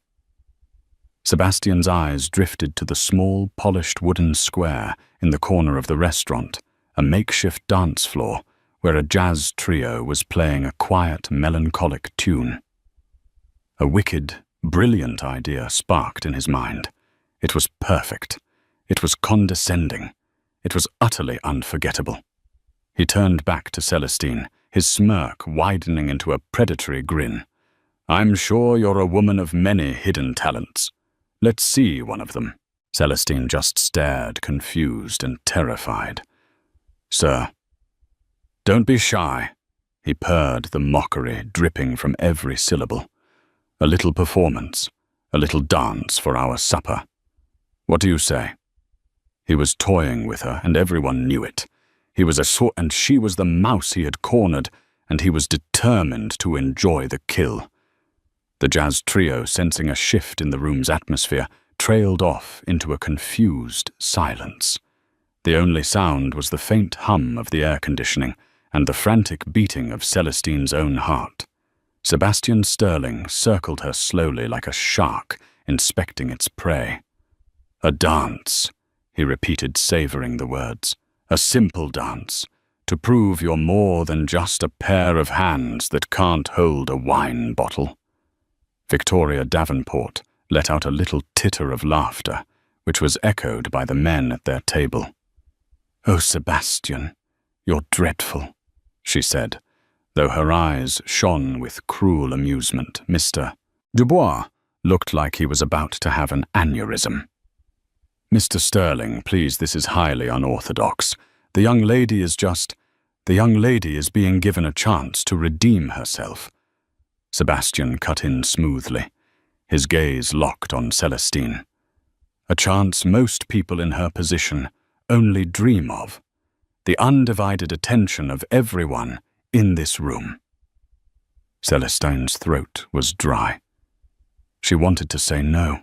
Sebastian's eyes drifted to the small, polished wooden square in the corner of the restaurant, a makeshift dance floor where a jazz trio was playing a quiet, melancholic tune. A wicked, brilliant idea sparked in his mind. It was perfect. It was condescending. It was utterly unforgettable. He turned back to Celestine, his smirk widening into a predatory grin. "I'm sure you're a woman of many hidden talents. Let's see one of them." Celestine just stared, confused and terrified. "Sir." "Don't be shy," he purred, the mockery dripping from every syllable. "A little performance, a little dance for our supper. What do you say?" He was toying with her, and everyone knew it. He was and she was the mouse he had cornered, and he was determined to enjoy the kill. The jazz trio, sensing a shift in the room's atmosphere, trailed off into a confused silence. The only sound was the faint hum of the air conditioning and the frantic beating of Celestine's own heart. Sebastian Sterling circled her slowly like a shark, inspecting its prey. "A dance," he repeated, savoring the words. "A simple dance, to prove you're more than just a pair of hands that can't hold a wine bottle." Victoria Davenport let out a little titter of laughter, which was echoed by the men at their table. "Oh, Sebastian, you're dreadful," she said, though her eyes shone with cruel amusement. Mr. Dubois looked like he was about to have an aneurysm. "Mr. Sterling, please, this is highly unorthodox. The young lady is being given a chance to redeem herself." Sebastian cut in smoothly, his gaze locked on Celestine. "A chance most people in her position only dream of. The undivided attention of everyone in this room." Celestine's throat was dry. She wanted to say no.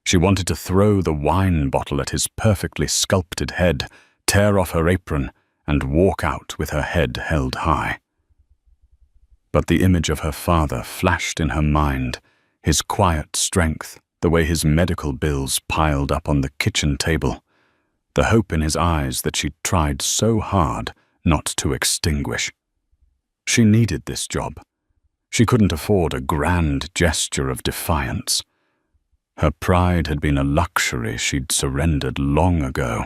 She wanted to throw the wine bottle at his perfectly sculpted head, tear off her apron, and walk out with her head held high. But the image of her father flashed in her mind, his quiet strength, the way his medical bills piled up on the kitchen table, the hope in his eyes that she'd tried so hard not to extinguish. She needed this job. She couldn't afford a grand gesture of defiance. Her pride had been a luxury she'd surrendered long ago.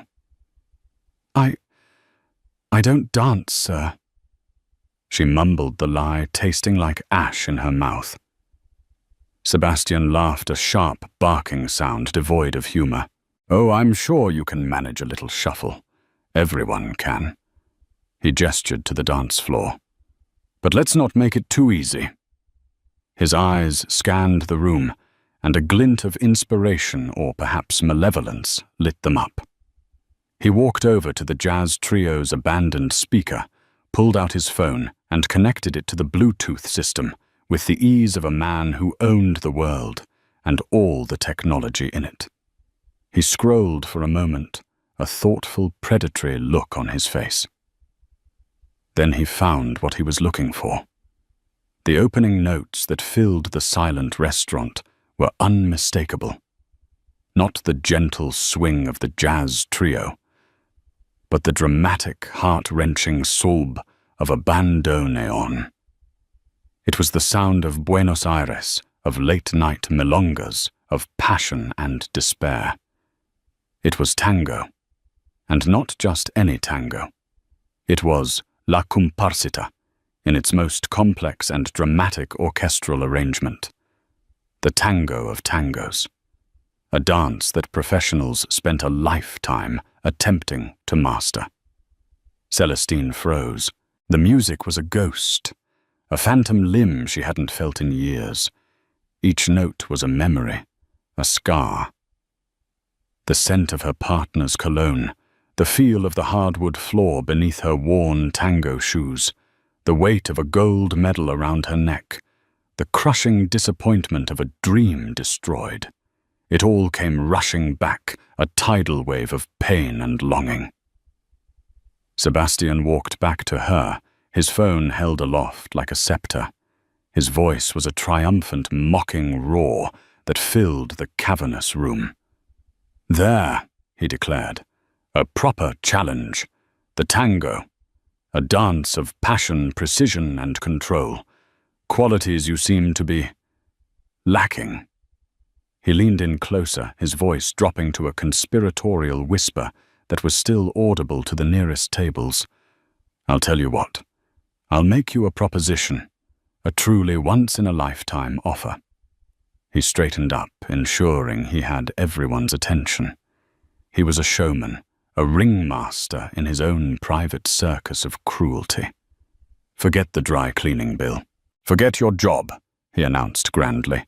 I don't dance, sir." She mumbled the lie, tasting like ash in her mouth. Sebastian laughed, a sharp, barking sound devoid of humor. "Oh, I'm sure you can manage a little shuffle. Everyone can." He gestured to the dance floor. "But let's not make it too easy." His eyes scanned the room, and a glint of inspiration, or perhaps malevolence, lit them up. He walked over to the jazz trio's abandoned speaker, pulled out his phone, and connected it to the Bluetooth system with the ease of a man who owned the world and all the technology in it. He scrolled for a moment, a thoughtful, predatory look on his face. Then he found what he was looking for. The opening notes that filled the silent restaurant were unmistakable. Not the gentle swing of the jazz trio, but the dramatic, heart-wrenching soulb of a bandoneon. It was the sound of Buenos Aires, of late-night milongas, of passion and despair. It was tango, and not just any tango. It was La Comparsita, in its most complex and dramatic orchestral arrangement. The tango of tangos, a dance that professionals spent a lifetime attempting to master. Celestine froze. The music was a ghost, a phantom limb she hadn't felt in years. Each note was a memory, a scar. The scent of her partner's cologne, the feel of the hardwood floor beneath her worn tango shoes, the weight of a gold medal around her neck, the crushing disappointment of a dream destroyed. It all came rushing back, a tidal wave of pain and longing. Sebastian walked back to her, his phone held aloft like a scepter. His voice was a triumphant, mocking roar that filled the cavernous room. "There," he declared, "a proper challenge. The tango. a dance of passion, precision, and control, qualities you seem to be lacking. He leaned in closer, his voice dropping to a conspiratorial whisper that was still audible to the nearest tables. I'll tell you what. I'll make you a proposition, a truly once-in-a-lifetime offer. He straightened up, ensuring he had everyone's attention. He was a showman, a ringmaster in his own private circus of cruelty. Forget the dry cleaning bill. Forget your job, he announced grandly.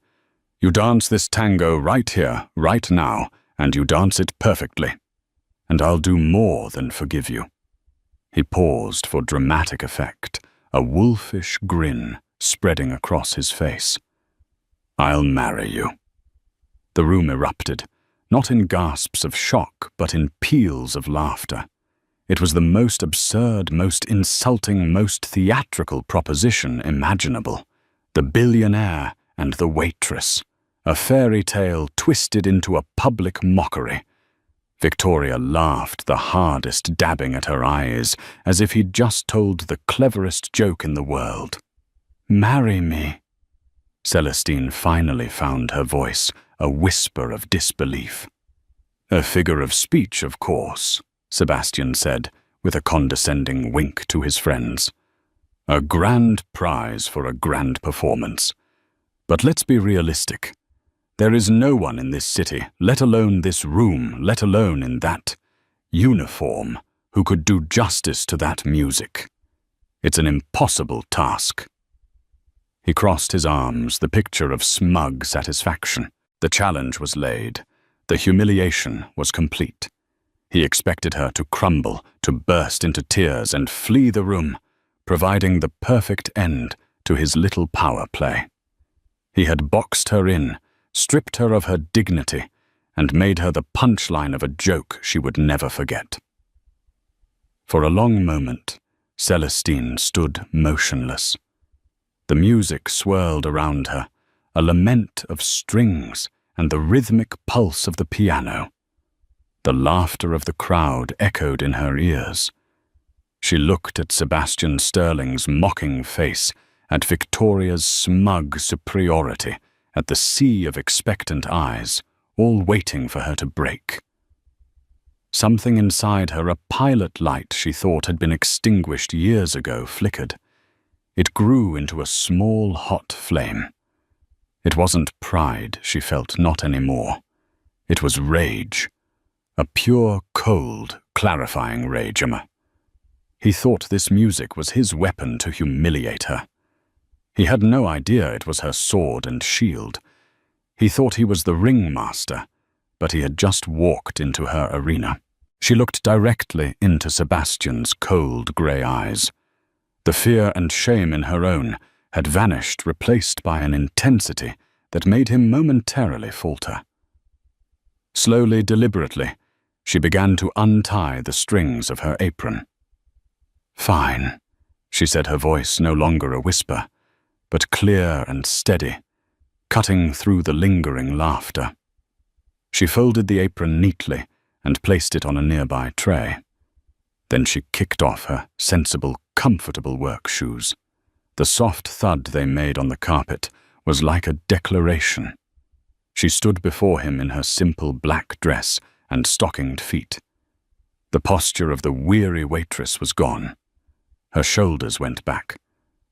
You dance this tango right here, right now, and you dance it perfectly. And I'll do more than forgive you. He paused for dramatic effect, a wolfish grin spreading across his face. I'll marry you. The room erupted, not in gasps of shock, but in peals of laughter. It was the most absurd, most insulting, most theatrical proposition imaginable. The billionaire and the waitress. A fairy tale twisted into a public mockery. Victoria laughed, the hardest dabbing at her eyes, as if he'd just told the cleverest joke in the world. Marry me. Celestine finally found her voice, a whisper of disbelief. A figure of speech, of course, Sebastian said, with a condescending wink to his friends. A grand prize for a grand performance. But let's be realistic. There is no one in this city, let alone this room, let alone in that uniform, who could do justice to that music. It's an impossible task. He crossed his arms, the picture of smug satisfaction. The challenge was laid. The humiliation was complete. He expected her to crumble, to burst into tears and flee the room, providing the perfect end to his little power play. He had boxed her in, stripped her of her dignity, and made her the punchline of a joke she would never forget. For a long moment, Celestine stood motionless. The music swirled around her, a lament of strings and the rhythmic pulse of the piano. The laughter of the crowd echoed in her ears. She looked at Sebastian Sterling's mocking face, at Victoria's smug superiority, at the sea of expectant eyes, all waiting for her to break. Something inside her, a pilot light she thought had been extinguished years ago, flickered. It grew into a small, hot flame. It wasn't pride she felt, not anymore. It was rage. A pure, cold, clarifying rage. He thought this music was his weapon to humiliate her. He had no idea it was her sword and shield. He thought he was the ringmaster, but he had just walked into her arena. She looked directly into Sebastian's cold grey eyes. The fear and shame in her own had vanished, replaced by an intensity that made him momentarily falter. Slowly, deliberately, she began to untie the strings of her apron. Fine, she said, her voice no longer a whisper, but clear and steady, cutting through the lingering laughter. She folded the apron neatly and placed it on a nearby tray. Then she kicked off her sensible, comfortable work shoes. The soft thud they made on the carpet was like a declaration. She stood before him in her simple black dress and stockinged feet. The posture of the weary waitress was gone. Her shoulders went back,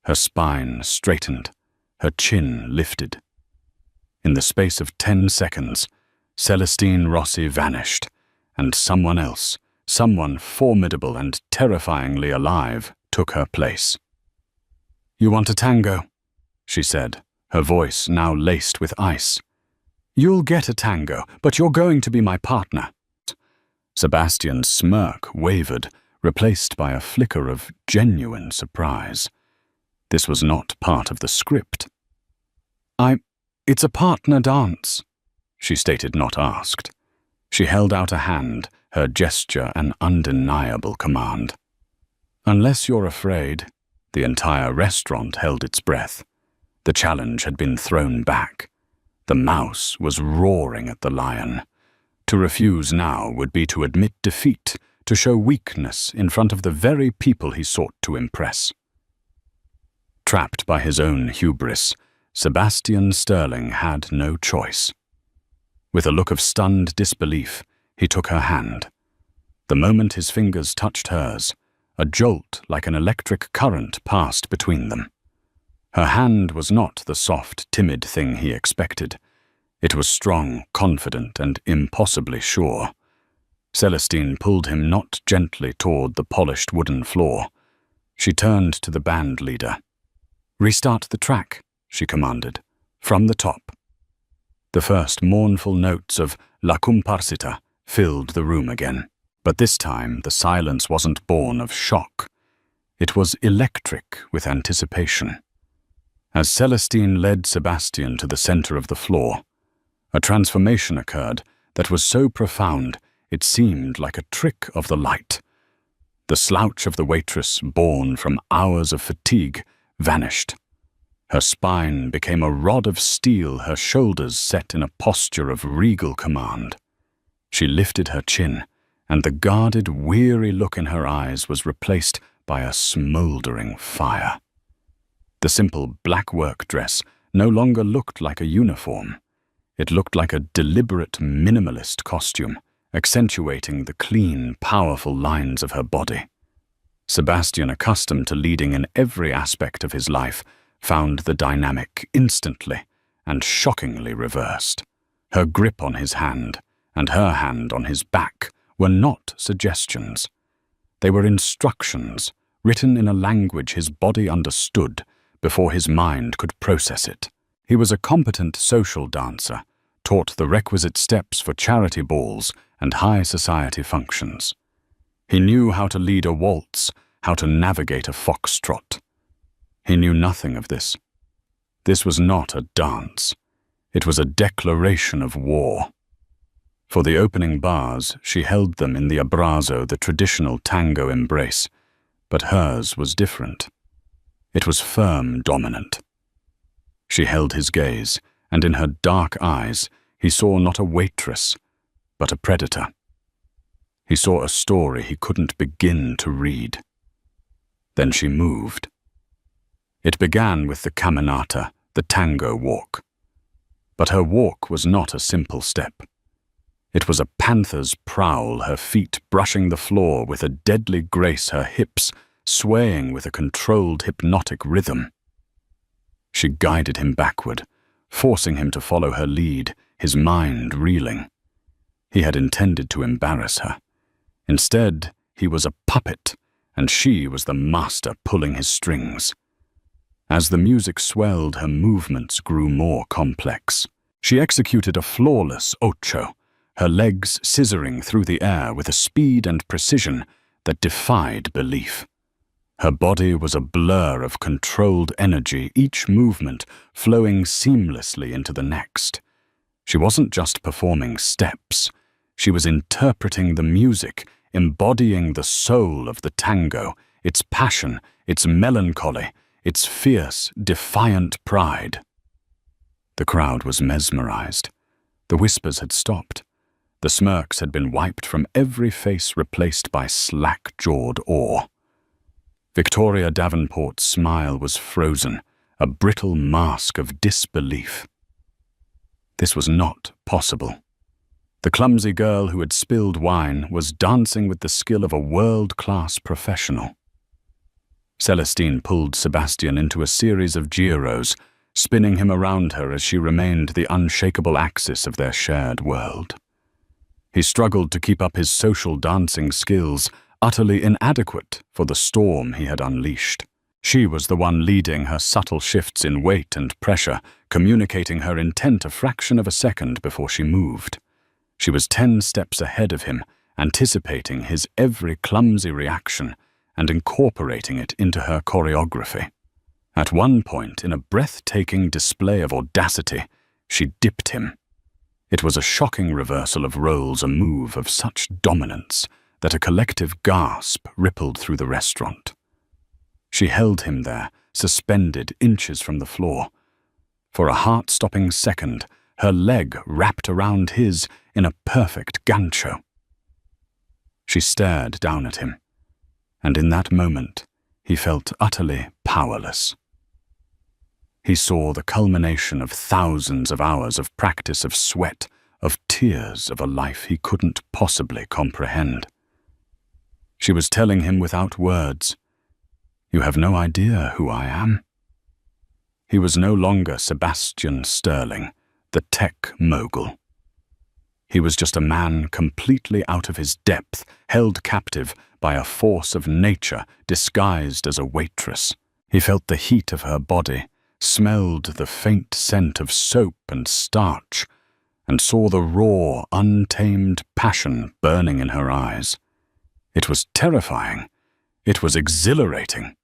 her spine straightened, her chin lifted. In the space of 10 seconds, Celestine Rossi vanished, and someone else, someone formidable and terrifyingly alive, took her place. "You want a tango?" she said, her voice now laced with ice. "You'll get a tango, but you're going to be my partner." Sebastian's smirk wavered, replaced by a flicker of genuine surprise. This was not part of the script. It's a partner dance," she stated, not asked. She held out a hand, her gesture an undeniable command. "Unless you're afraid." The entire restaurant held its breath. The challenge had been thrown back. The mouse was roaring at the lion. To refuse now would be to admit defeat, to show weakness in front of the very people he sought to impress. Trapped by his own hubris, Sebastian Sterling had no choice. With a look of stunned disbelief, he took her hand. The moment his fingers touched hers, a jolt like an electric current passed between them. Her hand was not the soft, timid thing he expected. It was strong, confident, and impossibly sure. Celestine pulled him not gently toward the polished wooden floor. She turned to the band leader. "Restart the track," she commanded, "from the top." The first mournful notes of La Comparsita filled the room again. But this time the silence wasn't born of shock. It was electric with anticipation. As Celestine led Sebastian to the center of the floor, a transformation occurred that was so profound it seemed like a trick of the light. The slouch of the waitress, born from hours of fatigue, vanished. Her spine became a rod of steel, her shoulders set in a posture of regal command. She lifted her chin, and the guarded, weary look in her eyes was replaced by a smoldering fire. The simple black work dress no longer looked like a uniform. It looked like a deliberate minimalist costume, accentuating the clean, powerful lines of her body. Sebastian, accustomed to leading in every aspect of his life, found the dynamic instantly and shockingly reversed. Her grip on his hand and her hand on his back were not suggestions. They were instructions, written in a language his body understood before his mind could process it. He was a competent social dancer, taught the requisite steps for charity balls and high society functions. He knew how to lead a waltz, how to navigate a foxtrot. He knew nothing of this. This was not a dance. It was a declaration of war. For the opening bars, she held them in the abrazo, the traditional tango embrace, but hers was different. It was firm, dominant. She held his gaze, and in her dark eyes, he saw not a waitress, but a predator. He saw a story he couldn't begin to read. Then she moved. It began with the caminata, the tango walk. But her walk was not a simple step. It was a panther's prowl, her feet brushing the floor with a deadly grace, her hips swaying with a controlled hypnotic rhythm. She guided him backward, forcing him to follow her lead, his mind reeling. He had intended to embarrass her. Instead, he was a puppet, and she was the master pulling his strings. As the music swelled, her movements grew more complex. She executed a flawless ocho, her legs scissoring through the air with a speed and precision that defied belief. Her body was a blur of controlled energy, each movement flowing seamlessly into the next. She wasn't just performing steps. She was interpreting the music, embodying the soul of the tango, its passion, its melancholy, its fierce, defiant pride. The crowd was mesmerized. The whispers had stopped. The smirks had been wiped from every face, replaced by slack-jawed awe. Victoria Davenport's smile was frozen, a brittle mask of disbelief. This was not possible. The clumsy girl who had spilled wine was dancing with the skill of a world-class professional. Celestine pulled Sebastian into a series of giros, spinning him around her as she remained the unshakable axis of their shared world. He struggled to keep up his social dancing skills, utterly inadequate for the storm he had unleashed. She was the one leading her subtle shifts in weight and pressure, communicating her intent a fraction of a second before she moved. She was 10 steps ahead of him, anticipating his every clumsy reaction and incorporating it into her choreography. At one point, in a breathtaking display of audacity, she dipped him. It was a shocking reversal of roles, a move of such dominance that a collective gasp rippled through the restaurant. She held him there, suspended inches from the floor. For a heart-stopping second, her leg wrapped around his in a perfect gancho. She stared down at him, and in that moment he felt utterly powerless. He saw the culmination of thousands of hours of practice, of sweat, of tears, of a life he couldn't possibly comprehend. She was telling him without words, "You have no idea who I am." He was no longer Sebastian Sterling, the tech mogul. He was just a man completely out of his depth, held captive by a force of nature disguised as a waitress. He felt the heat of her body, smelled the faint scent of soap and starch, and saw the raw, untamed passion burning in her eyes. It was terrifying. It was exhilarating.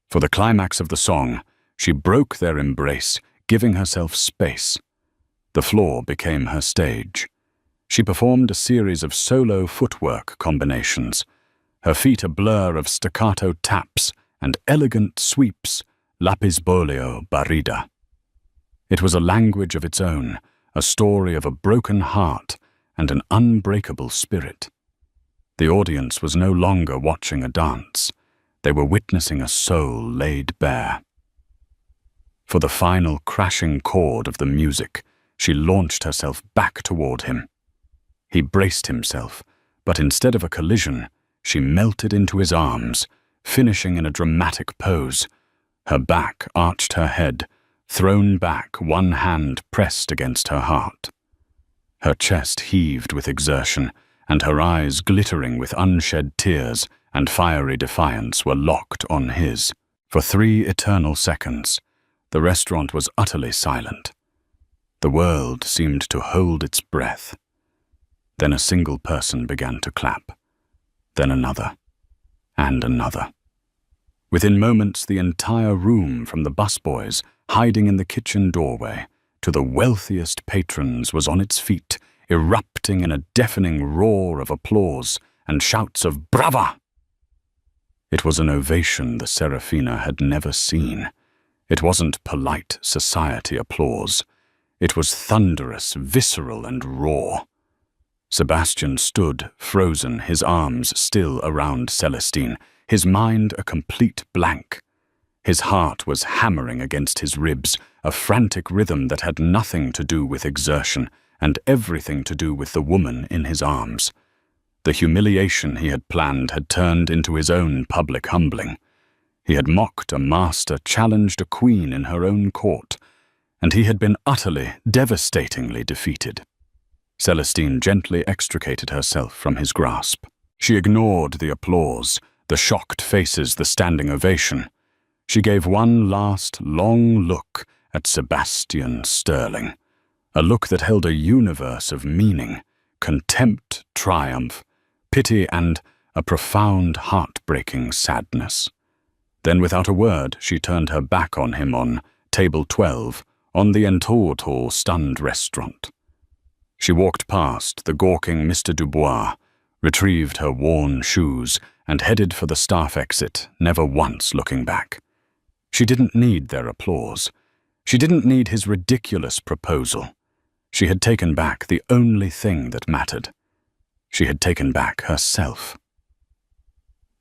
For the climax of the song, she broke their embrace, giving herself space. The floor became her stage. She performed a series of solo footwork combinations, her feet a blur of staccato taps and elegant sweeps, lapisbolio barrida. It was a language of its own, a story of a broken heart and an unbreakable spirit. The audience was no longer watching a dance. They were witnessing a soul laid bare. For the final crashing chord of the music, she launched herself back toward him. He braced himself, but instead of a collision, she melted into his arms, finishing in a dramatic pose. Her back arched her head, thrown back, one hand pressed against her heart. Her chest heaved with exertion, and her eyes, glittering with unshed tears and fiery defiance, were locked on his. For 3 eternal seconds, the restaurant was utterly silent. The world seemed to hold its breath. Then a single person began to clap. Then another, and another. Within moments, the entire room, from the busboys hiding in the kitchen doorway to the wealthiest patrons, was on its feet, erupting in a deafening roar of applause and shouts of "Brava!" It was an ovation the Serafina had never seen. It wasn't polite society applause. It was thunderous, visceral, and raw. Sebastian stood, frozen, his arms still around Celestine, his mind a complete blank. His heart was hammering against his ribs, a frantic rhythm that had nothing to do with exertion and everything to do with the woman in his arms. The humiliation he had planned had turned into his own public humbling. He had mocked a master, challenged a queen in her own court, and he had been utterly, devastatingly defeated. Celestine gently extricated herself from his grasp. She ignored the applause, the shocked faces, the standing ovation. She gave one last, long look at Sebastian Sterling, a look that held a universe of meaning, contempt, triumph, pity, and a profound, heartbreaking sadness. Then, without a word, she turned her back on him on table 12, on the entourage stunned restaurant. She walked past the gawking Mr. Dubois, retrieved her worn shoes, and headed for the staff exit, never once looking back. She didn't need their applause. She didn't need his ridiculous proposal. She had taken back the only thing that mattered. She had taken back herself.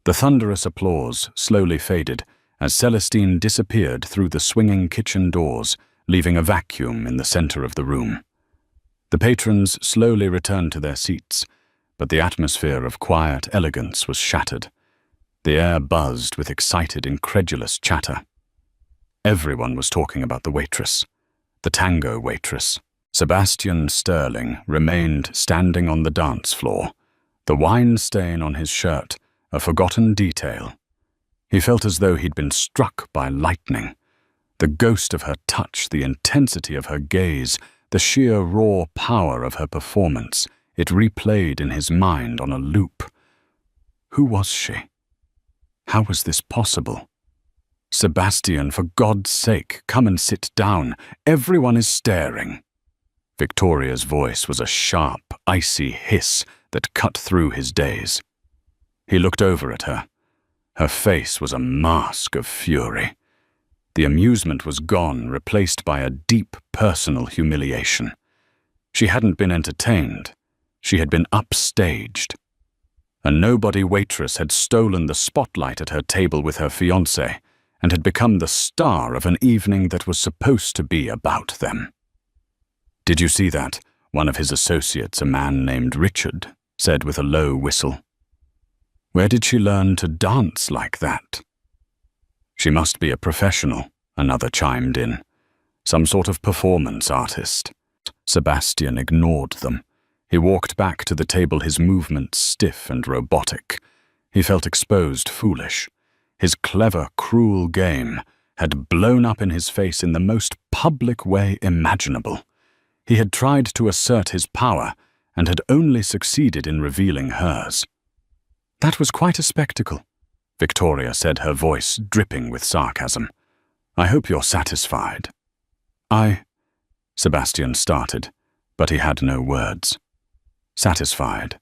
The thunderous applause slowly faded as Celestine disappeared through the swinging kitchen doors, leaving a vacuum in the center of the room. The patrons slowly returned to their seats, but the atmosphere of quiet elegance was shattered. The air buzzed with excited, incredulous chatter. Everyone was talking about the waitress, the tango waitress. Sebastian Sterling remained standing on the dance floor, the wine stain on his shirt a forgotten detail. He felt as though he'd been struck by lightning. The ghost of her touch, the intensity of her gaze, the sheer raw power of her performance, it replayed in his mind on a loop. Who was she? How was this possible? Sebastian, for God's sake, come and sit down. Everyone is staring. Victoria's voice was a sharp, icy hiss that cut through his daze. He looked over at her. Her face was a mask of fury. The amusement was gone, replaced by a deep personal humiliation. She hadn't been entertained. She had been upstaged. A nobody waitress had stolen the spotlight at her table with her fiancé and had become the star of an evening that was supposed to be about them. "Did you see that?" one of his associates, a man named Richard, said with a low whistle. "Where did she learn to dance like that?" "She must be a professional," another chimed in. "Some sort of performance artist." Sebastian ignored them. He walked back to the table, his movements stiff and robotic. He felt exposed, foolish. His clever, cruel game had blown up in his face in the most public way imaginable. He had tried to assert his power and had only succeeded in revealing hers. "That was quite a spectacle," Victoria said, her voice dripping with sarcasm. "I hope you're satisfied." Sebastian started, but he had no words. Satisfied.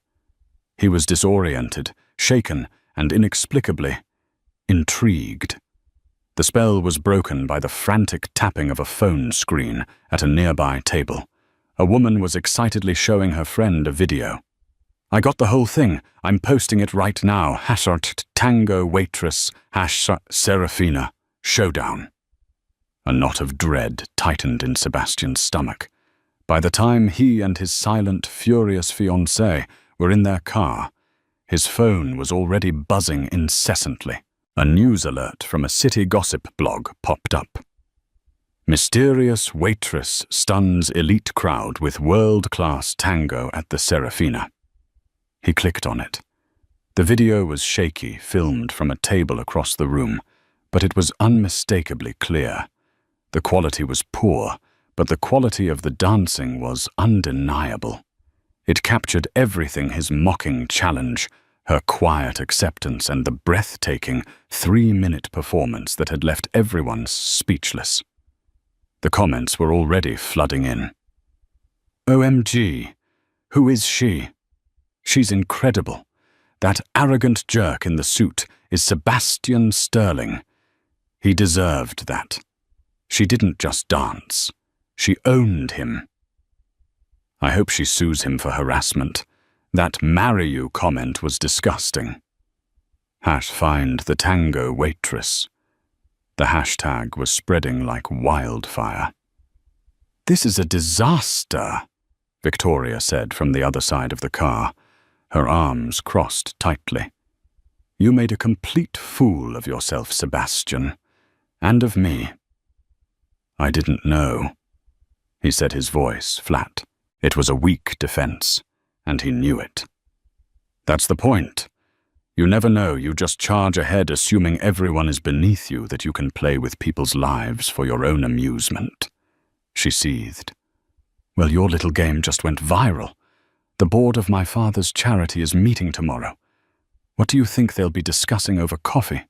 He was disoriented, shaken, and inexplicably intrigued. The spell was broken by the frantic tapping of a phone screen at a nearby table. A woman was excitedly showing her friend a video. "I got the whole thing. I'm posting it right now. #Tango Waitress #Serafina Showdown." A knot of dread tightened in Sebastian's stomach. By the time he and his silent, furious fiancée were in their car, his phone was already buzzing incessantly. A news alert from a city gossip blog popped up. "Mysterious waitress stuns elite crowd with world-class tango at the Serafina." He clicked on it. The video was shaky, filmed from a table across the room, but it was unmistakably clear. The quality was poor, but the quality of the dancing was undeniable. It captured everything: his mocking challenge, her quiet acceptance, and the breathtaking 3-minute performance that had left everyone speechless. The comments were already flooding in. "OMG, who is she? She's incredible. That arrogant jerk in the suit is Sebastian Sterling. He deserved that. She didn't just dance. She owned him. I hope she sues him for harassment. That 'marry you' comment was disgusting. #find the tango waitress." The hashtag was spreading like wildfire. "This is a disaster," Victoria said from the other side of the car, her arms crossed tightly. "You made a complete fool of yourself, Sebastian, and of me." "I didn't know," he said, his voice flat. It was a weak defense, and he knew it. "That's the point. You never know, you just charge ahead assuming everyone is beneath you, that you can play with people's lives for your own amusement." She seethed. "Well, your little game just went viral. The board of my father's charity is meeting tomorrow. What do you think they'll be discussing over coffee?"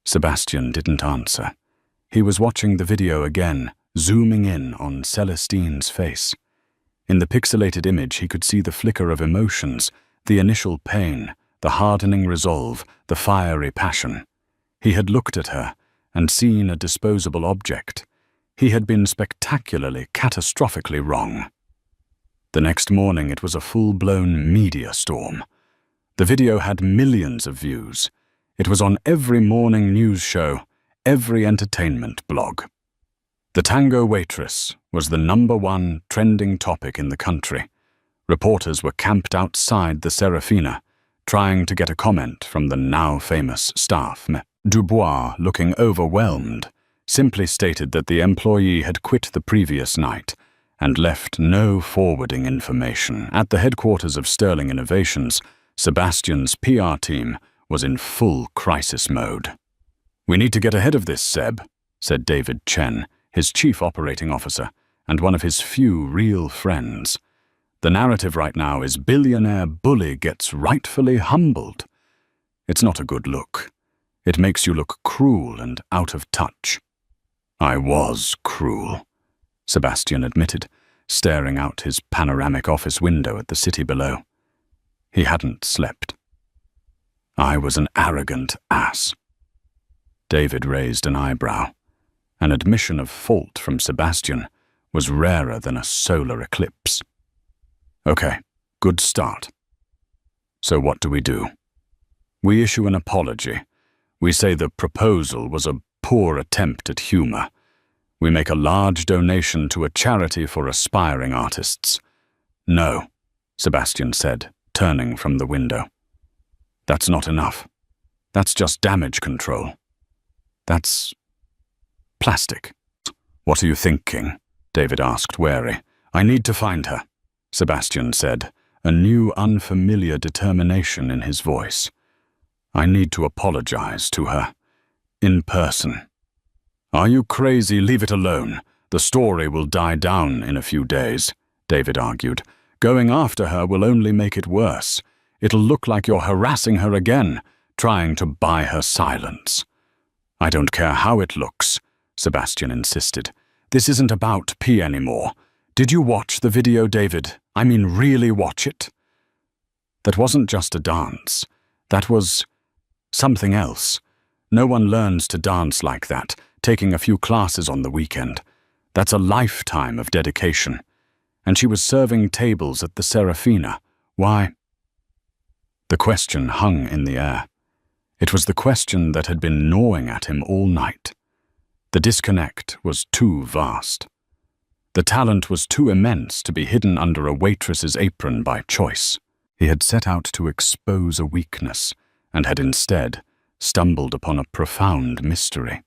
Sebastian didn't answer. He was watching the video again, zooming in on Celestine's face. In the pixelated image, he could see the flicker of emotions, the initial pain, the hardening resolve, the fiery passion. He had looked at her and seen a disposable object. He had been spectacularly, catastrophically wrong. The next morning, it was a full-blown media storm. The video had millions of views. It was on every morning news show, every entertainment blog. The tango waitress was the #1 trending topic in the country. Reporters were camped outside the Serafina, trying to get a comment from the now-famous staff. Dubois, looking overwhelmed, simply stated that the employee had quit the previous night and left no forwarding information. At the headquarters of Sterling Innovations, Sebastian's PR team was in full crisis mode. "We need to get ahead of this, Seb," said David Chen, his chief operating officer, and one of his few real friends. "The narrative right now is billionaire bully gets rightfully humbled. It's not a good look. It makes you look cruel and out of touch." "I was cruel," Sebastian admitted, staring out his panoramic office window at the city below. He hadn't slept. "I was an arrogant ass." David raised an eyebrow. An admission of fault from Sebastian was rarer than a solar eclipse. "Okay, good start." So what do? We issue an apology. We say the proposal was a poor attempt at humor. We make a large donation to a charity for aspiring artists. No, Sebastian said, turning from the window. That's not enough. That's just damage control. That's plastic. What are you thinking? David asked, wary. I need to find her, Sebastian said, a new unfamiliar determination in his voice. I need to apologize to her. In person. Are you crazy? Leave it alone. The story will die down in a few days, David argued. Going after her will only make it worse. It'll look like you're harassing her again, trying to buy her silence. I don't care how it looks, Sebastian insisted. This isn't about P anymore. Did you watch the video, David? I mean, really watch it? That wasn't just a dance. That was something else. No one learns to dance like that, taking a few classes on the weekend. That's a lifetime of dedication. And she was serving tables at the Serafina. Why? The question hung in the air. It was the question that had been gnawing at him all night. The disconnect was too vast. The talent was too immense to be hidden under a waitress's apron by choice. He had set out to expose a weakness, and had instead stumbled upon a profound mystery.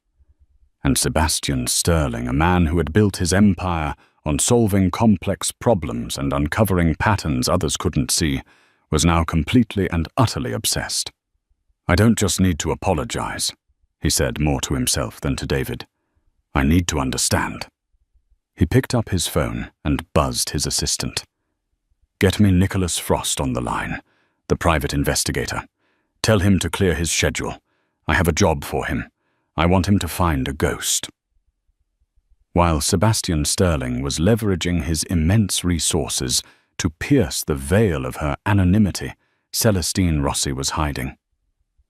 And Sebastian Sterling, a man who had built his empire on solving complex problems and uncovering patterns others couldn't see, was now completely and utterly obsessed. I don't just need to apologize, he said more to himself than to David. I need to understand. He picked up his phone and buzzed his assistant. Get me Nicholas Frost on the line, the private investigator. Tell him to clear his schedule. I have a job for him. I want him to find a ghost. While Sebastian Sterling was leveraging his immense resources to pierce the veil of her anonymity, Celestine Rossi was hiding.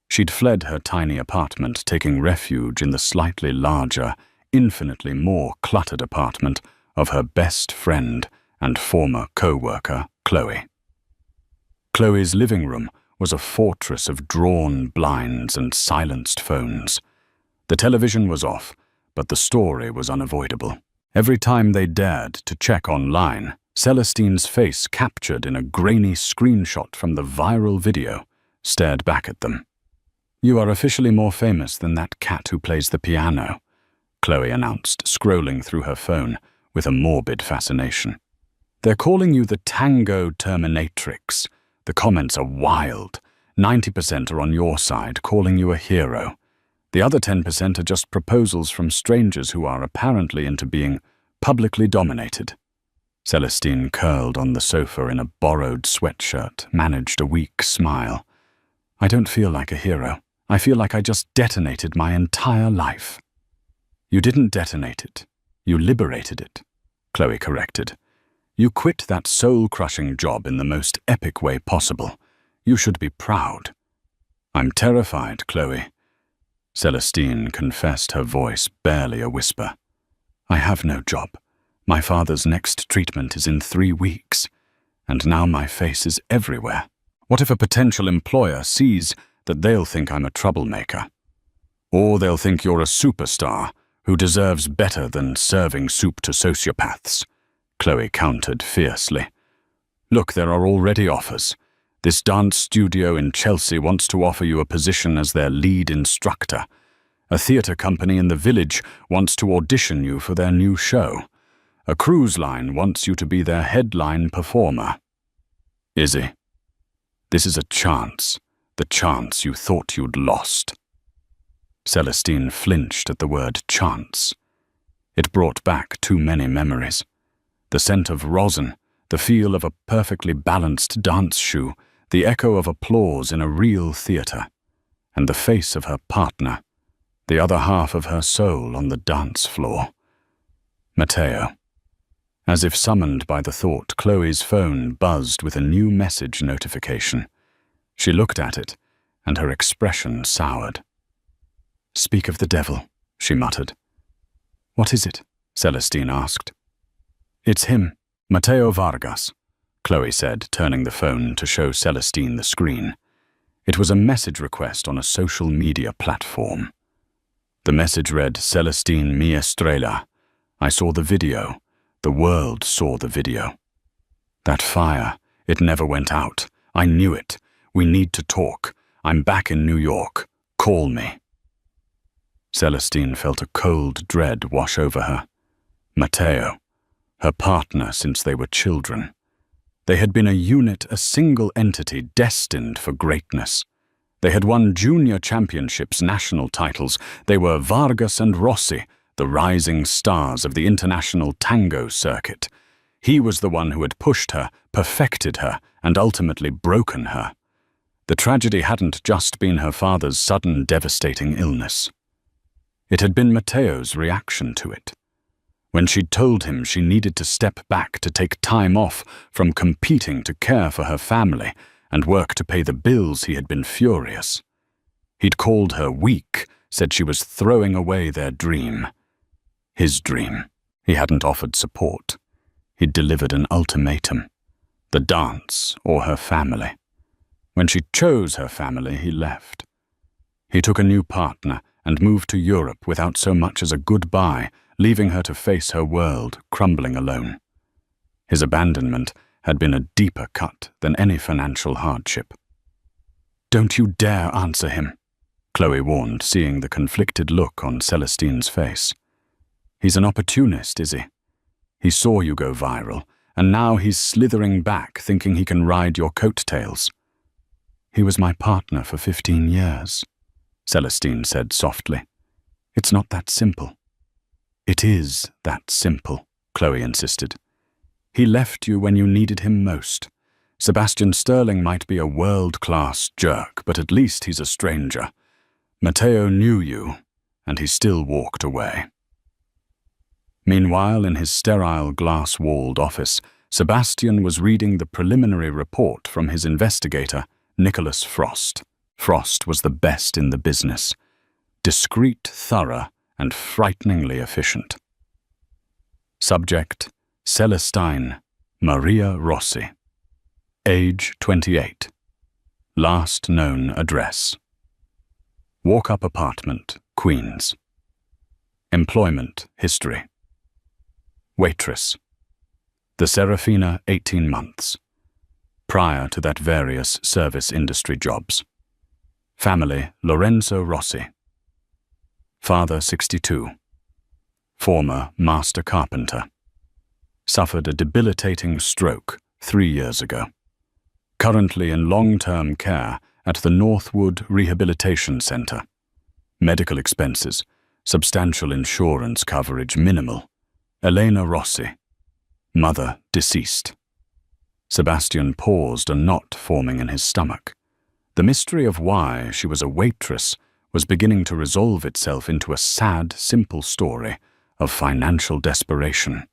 She'd fled her tiny apartment, taking refuge in the slightly larger, infinitely more cluttered apartment of her best friend and former co-worker, Chloe. Chloe's living room was a fortress of drawn blinds and silenced phones. The television was off, but the story was unavoidable. Every time they dared to check online, Celestine's face, captured in a grainy screenshot from the viral video, stared back at them. You are officially more famous than that cat who plays the piano, Chloe announced, scrolling through her phone with a morbid fascination. They're calling you the Tango Terminatrix. The comments are wild. 90% are on your side, calling you a hero. The other 10% are just proposals from strangers who are apparently into being publicly dominated. Celestine curled on the sofa in a borrowed sweatshirt, managed a weak smile. I don't feel like a hero. I feel like I just detonated my entire life. You didn't detonate it. You liberated it, Chloe corrected. You quit that soul-crushing job in the most epic way possible. You should be proud. I'm terrified, Chloe. Celestine confessed, her voice barely a whisper. I have no job. My father's next treatment is in 3 weeks, and now my face is everywhere. What if a potential employer sees that they'll think I'm a troublemaker? Or they'll think you're a superstar who deserves better than serving soup to sociopaths, Chloe countered fiercely. Look, there are already offers. This dance studio in Chelsea wants to offer you a position as their lead instructor. A theatre company in the village wants to audition you for their new show. A cruise line wants you to be their headline performer. Izzy, this is a chance, the chance you thought you'd lost. Celestine flinched at the word chance. It brought back too many memories. The scent of rosin, the feel of a perfectly balanced dance shoe, the echo of applause in a real theatre, and the face of her partner, the other half of her soul on the dance floor. Matteo. As if summoned by the thought, Chloe's phone buzzed with a new message notification. She looked at it, and her expression soured. Speak of the devil, she muttered. What is it? Celestine asked. It's him, Matteo Vargas. Chloe said, turning the phone to show Celestine the screen. It was a message request on a social media platform. The message read, "Celestine mi estrella. I saw the video. The world saw the video. That fire, it never went out. I knew it. We need to talk. I'm back in New York. Call me." Celestine felt a cold dread wash over her. Matteo, her partner since they were children. They had been a unit, a single entity destined for greatness. They had won junior championships, national titles. They were Vargas and Rossi, the rising stars of the international tango circuit. He was the one who had pushed her, perfected her, and ultimately broken her. The tragedy hadn't just been her father's sudden, devastating illness. It had been Matteo's reaction to it. When she'd told him she needed to step back to take time off from competing to care for her family and work to pay the bills, he had been furious. He'd called her weak, said she was throwing away their dream. His dream. He hadn't offered support. He'd delivered an ultimatum. The dance or her family. When she chose her family, he left. He took a new partner and moved to Europe without so much as a goodbye, leaving her to face her world, crumbling alone. His abandonment had been a deeper cut than any financial hardship. "Don't you dare answer him," Chloe warned, seeing the conflicted look on Celestine's face. "He's an opportunist, is he? He saw you go viral, and now he's slithering back, thinking he can ride your coattails." "He was my partner for 15 years, Celestine said softly. "It's not that simple." "It is that simple," Chloe insisted. "He left you when you needed him most. Sebastian Sterling might be a world-class jerk, but at least he's a stranger. Matteo knew you, and he still walked away." Meanwhile, in his sterile, glass-walled office, Sebastian was reading the preliminary report from his investigator, Nicholas Frost. Frost was the best in the business. Discreet, thorough, and frighteningly efficient. Subject: Celestine Maria Rossi. Age 28. Last known address: Walk-up apartment, Queens. Employment history: Waitress. The Serafina, 18 months. Prior to that, various service industry jobs. Family: Lorenzo Rossi. Father, 62. Former master carpenter. Suffered a debilitating stroke 3 years ago. Currently in long-term care at the Northwood Rehabilitation Center. Medical expenses: substantial insurance coverage minimal. Elena Rossi. Mother, deceased. Sebastian paused, a knot forming in his stomach. The mystery of why she was a waitress was beginning to resolve itself into a sad, simple story of financial desperation.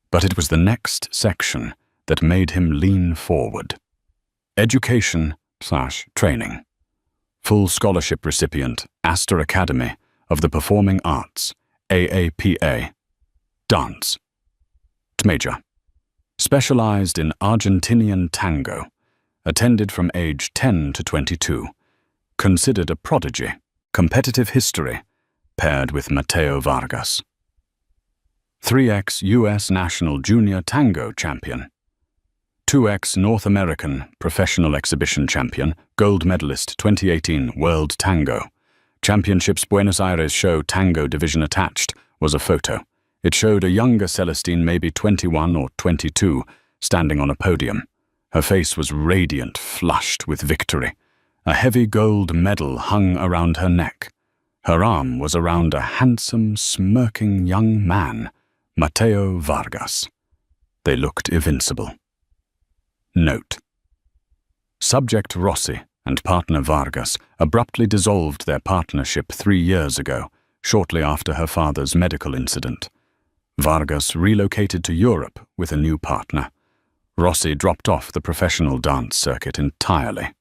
But it was the next section that made him lean forward. Education/training. Full scholarship recipient, Astor Academy of the Performing Arts, AAPA. Dance. Major. Specialized in Argentinian tango. Attended from age 10 to 22. Considered a prodigy. Competitive history. Paired with Matteo Vargas. 3x U.S. National Junior Tango Champion. 2x North American Professional Exhibition Champion, Gold Medalist 2018 World Tango. Championships Buenos Aires show tango division attached was a photo. It showed a younger Celestine, maybe 21 or 22, standing on a podium. Her face was radiant, flushed with victory. A heavy gold medal hung around her neck. Her arm was around a handsome, smirking young man, Matteo Vargas. They looked invincible. Note: Subject Rossi and partner Vargas abruptly dissolved their partnership 3 years ago, shortly after her father's medical incident. Vargas relocated to Europe with a new partner. Rossi dropped off the professional dance circuit entirely.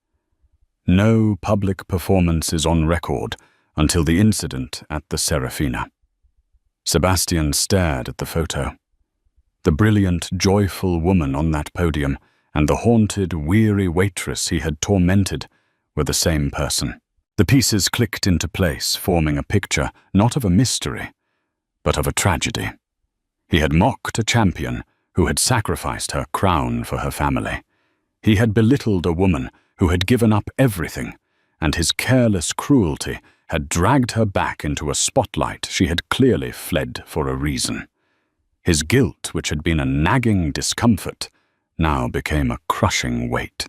No public performances on record until the incident at the Serafina. Sebastian stared at the photo. The brilliant, joyful woman on that podium and the haunted, weary waitress he had tormented were the same person. The pieces clicked into place, forming a picture not of a mystery, but of a tragedy. He had mocked a champion who had sacrificed her crown for her family. He had belittled a woman who had given up everything, and his careless cruelty had dragged her back into a spotlight she had clearly fled for a reason. His guilt, which had been a nagging discomfort, now became a crushing weight.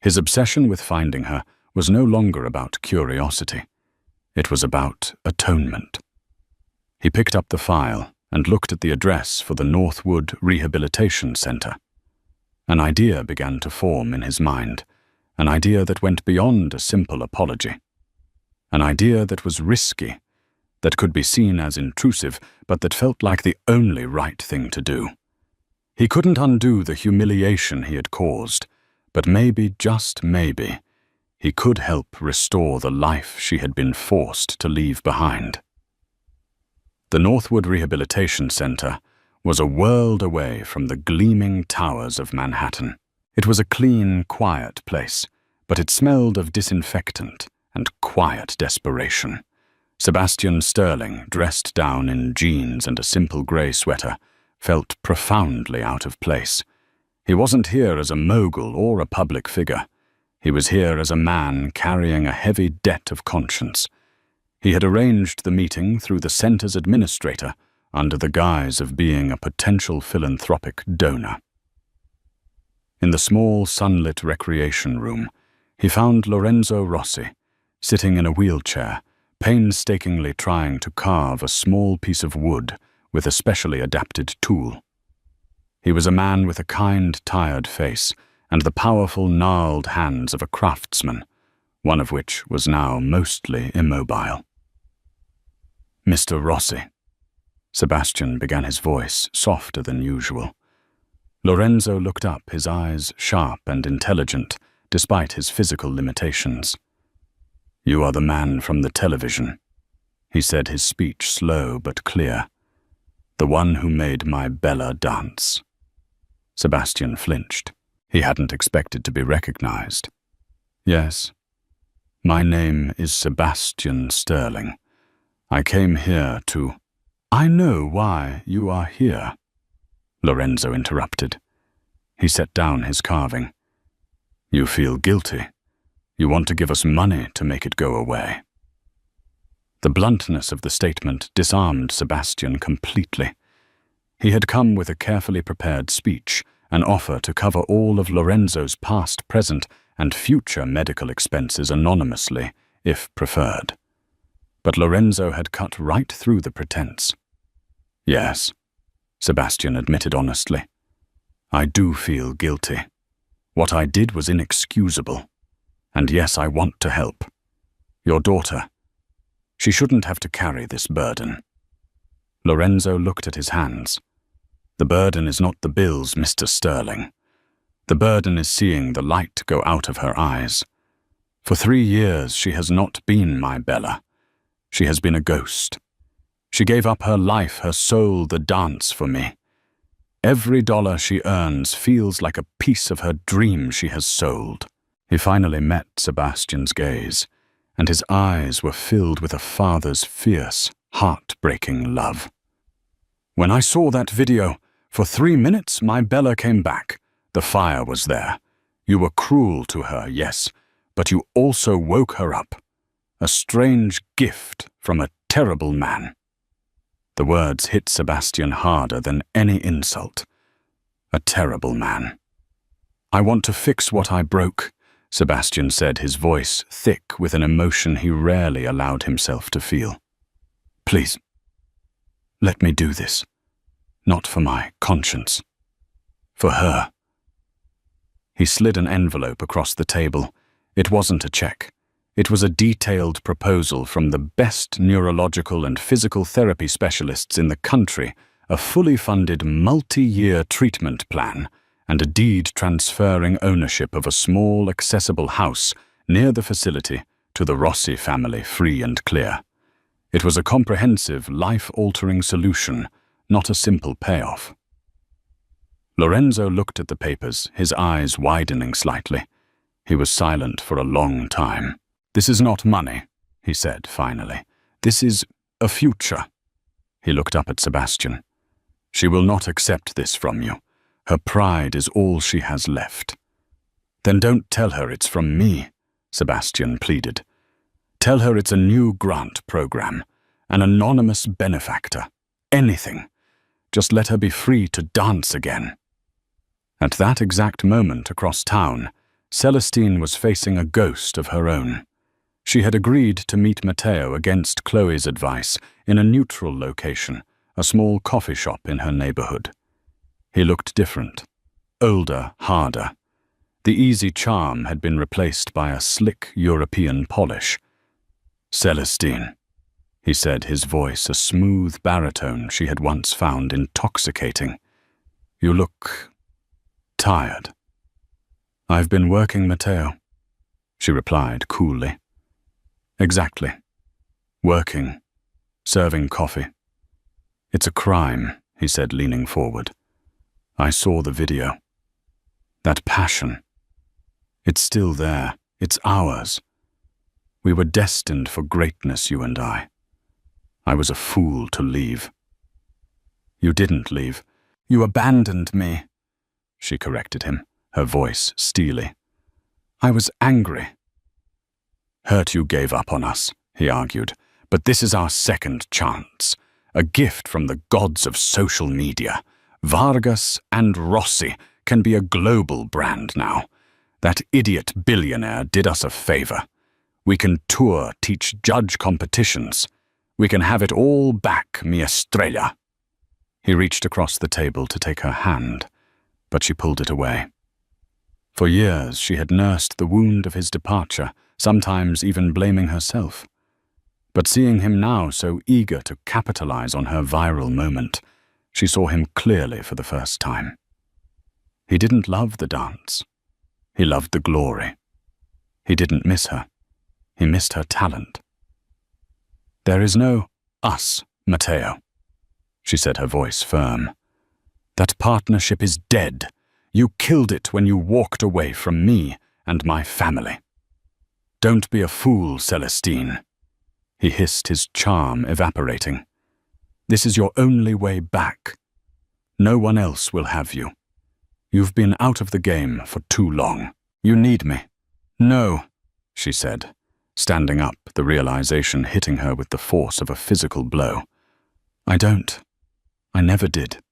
His obsession with finding her was no longer about curiosity. It was about atonement. He picked up the file and looked at the address for the Northwood Rehabilitation Center. An idea began to form in his mind, an idea that went beyond a simple apology. An idea that was risky, that could be seen as intrusive, but that felt like the only right thing to do. He couldn't undo the humiliation he had caused, but maybe, just maybe, he could help restore the life she had been forced to leave behind. The Northwood Rehabilitation Center was a world away from the gleaming towers of Manhattan. It was a clean, quiet place, but it smelled of disinfectant and quiet desperation. Sebastian Sterling, dressed down in jeans and a simple grey sweater, felt profoundly out of place. He wasn't here as a mogul or a public figure. He was here as a man carrying a heavy debt of conscience. He had arranged the meeting through the center's administrator under the guise of being a potential philanthropic donor. In the small, sunlit recreation room, he found Lorenzo Rossi, sitting in a wheelchair, painstakingly trying to carve a small piece of wood with a specially adapted tool. He was a man with a kind, tired face and the powerful, gnarled hands of a craftsman, one of which was now mostly immobile. "Mr. Rossi," Sebastian began, his voice softer than usual. Lorenzo looked up, his eyes sharp and intelligent, despite his physical limitations. "You are the man from the television," he said, his speech slow but clear. "The one who made my Bella dance." Sebastian flinched. He hadn't expected to be recognized. "Yes, my name is Sebastian Sterling. I came here to—" "I know why you are here," Lorenzo interrupted. He set down his carving. "You feel guilty. You want to give us money to make it go away." The bluntness of the statement disarmed Sebastian completely. He had come with a carefully prepared speech, an offer to cover all of Lorenzo's past, present, and future medical expenses anonymously, if preferred. But Lorenzo had cut right through the pretense. "Yes," Sebastian admitted honestly. "I do feel guilty. What I did was inexcusable. And yes, I want to help. Your daughter, she shouldn't have to carry this burden." Lorenzo looked at his hands. "The burden is not the bills, Mr. Sterling. The burden is seeing the light go out of her eyes. For 3 years she has not been my Bella. She has been a ghost. She gave up her life, her soul, the dance for me. Every dollar she earns feels like a piece of her dream she has sold." He finally met Sebastian's gaze, and his eyes were filled with a father's fierce, heartbreaking love. "When I saw that video, for 3 minutes my Bella came back. The fire was there. You were cruel to her, yes, but you also woke her up. A strange gift from a terrible man." The words hit Sebastian harder than any insult. A terrible man. "I want to fix what I broke," Sebastian said, his voice thick with an emotion he rarely allowed himself to feel. "Please, let me do this. Not for my conscience. For her." He slid an envelope across the table. It wasn't a check. It was a detailed proposal from the best neurological and physical therapy specialists in the country, a fully funded multi-year treatment plan, and a deed transferring ownership of a small, accessible house near the facility to the Rossi family, free and clear. It was a comprehensive, life-altering solution, not a simple payoff. Lorenzo looked at the papers, his eyes widening slightly. He was silent for a long time. "This is not money," he said finally. "This is a future." He looked up at Sebastian. "She will not accept this from you. Her pride is all she has left." "Then don't tell her it's from me," Sebastian pleaded. "Tell her it's a new grant program, an anonymous benefactor. Anything. Just let her be free to dance again." At that exact moment across town, Celestine was facing a ghost of her own. She had agreed to meet Matteo against Chloe's advice in a neutral location, a small coffee shop in her neighborhood. He looked different, older, harder. The easy charm had been replaced by a slick European polish. "Celestine," he said, his voice a smooth baritone she had once found intoxicating. "You look tired." "I've been working, Matteo," she replied coolly. "Exactly. Working, serving coffee. It's a crime," he said, leaning forward. "I saw the video. That passion. It's still there. It's ours. We were destined for greatness, you and I. I was a fool to leave." "You didn't leave. You abandoned me," she corrected him, her voice steely. "I was angry." "Hurt you gave up on us," he argued, "but this is our second chance. A gift from the gods of social media. Vargas and Rossi can be a global brand now. That idiot Billionaire did us a favor. We can tour, teach judge competitions. We can have it all back, mi estrella." He reached across the table to take her hand, but she pulled it away. For years she had nursed the wound of his departure, sometimes even blaming herself. But seeing him now so eager to capitalize on her viral moment, she saw him clearly for the first time. He didn't love the dance. He loved the glory. He didn't miss her. He missed her talent. "There is no us, Matteo," she said, her voice firm. "That partnership is dead. You killed it when you walked away from me and my family. Don't be a fool, Celestine." He hissed, his charm evaporating. "This is your only way back. No one else will have you. You've been out of the game for too long. You need me." "No," she said, standing up, the realization hitting her with the force of a physical blow. "I don't. I never did."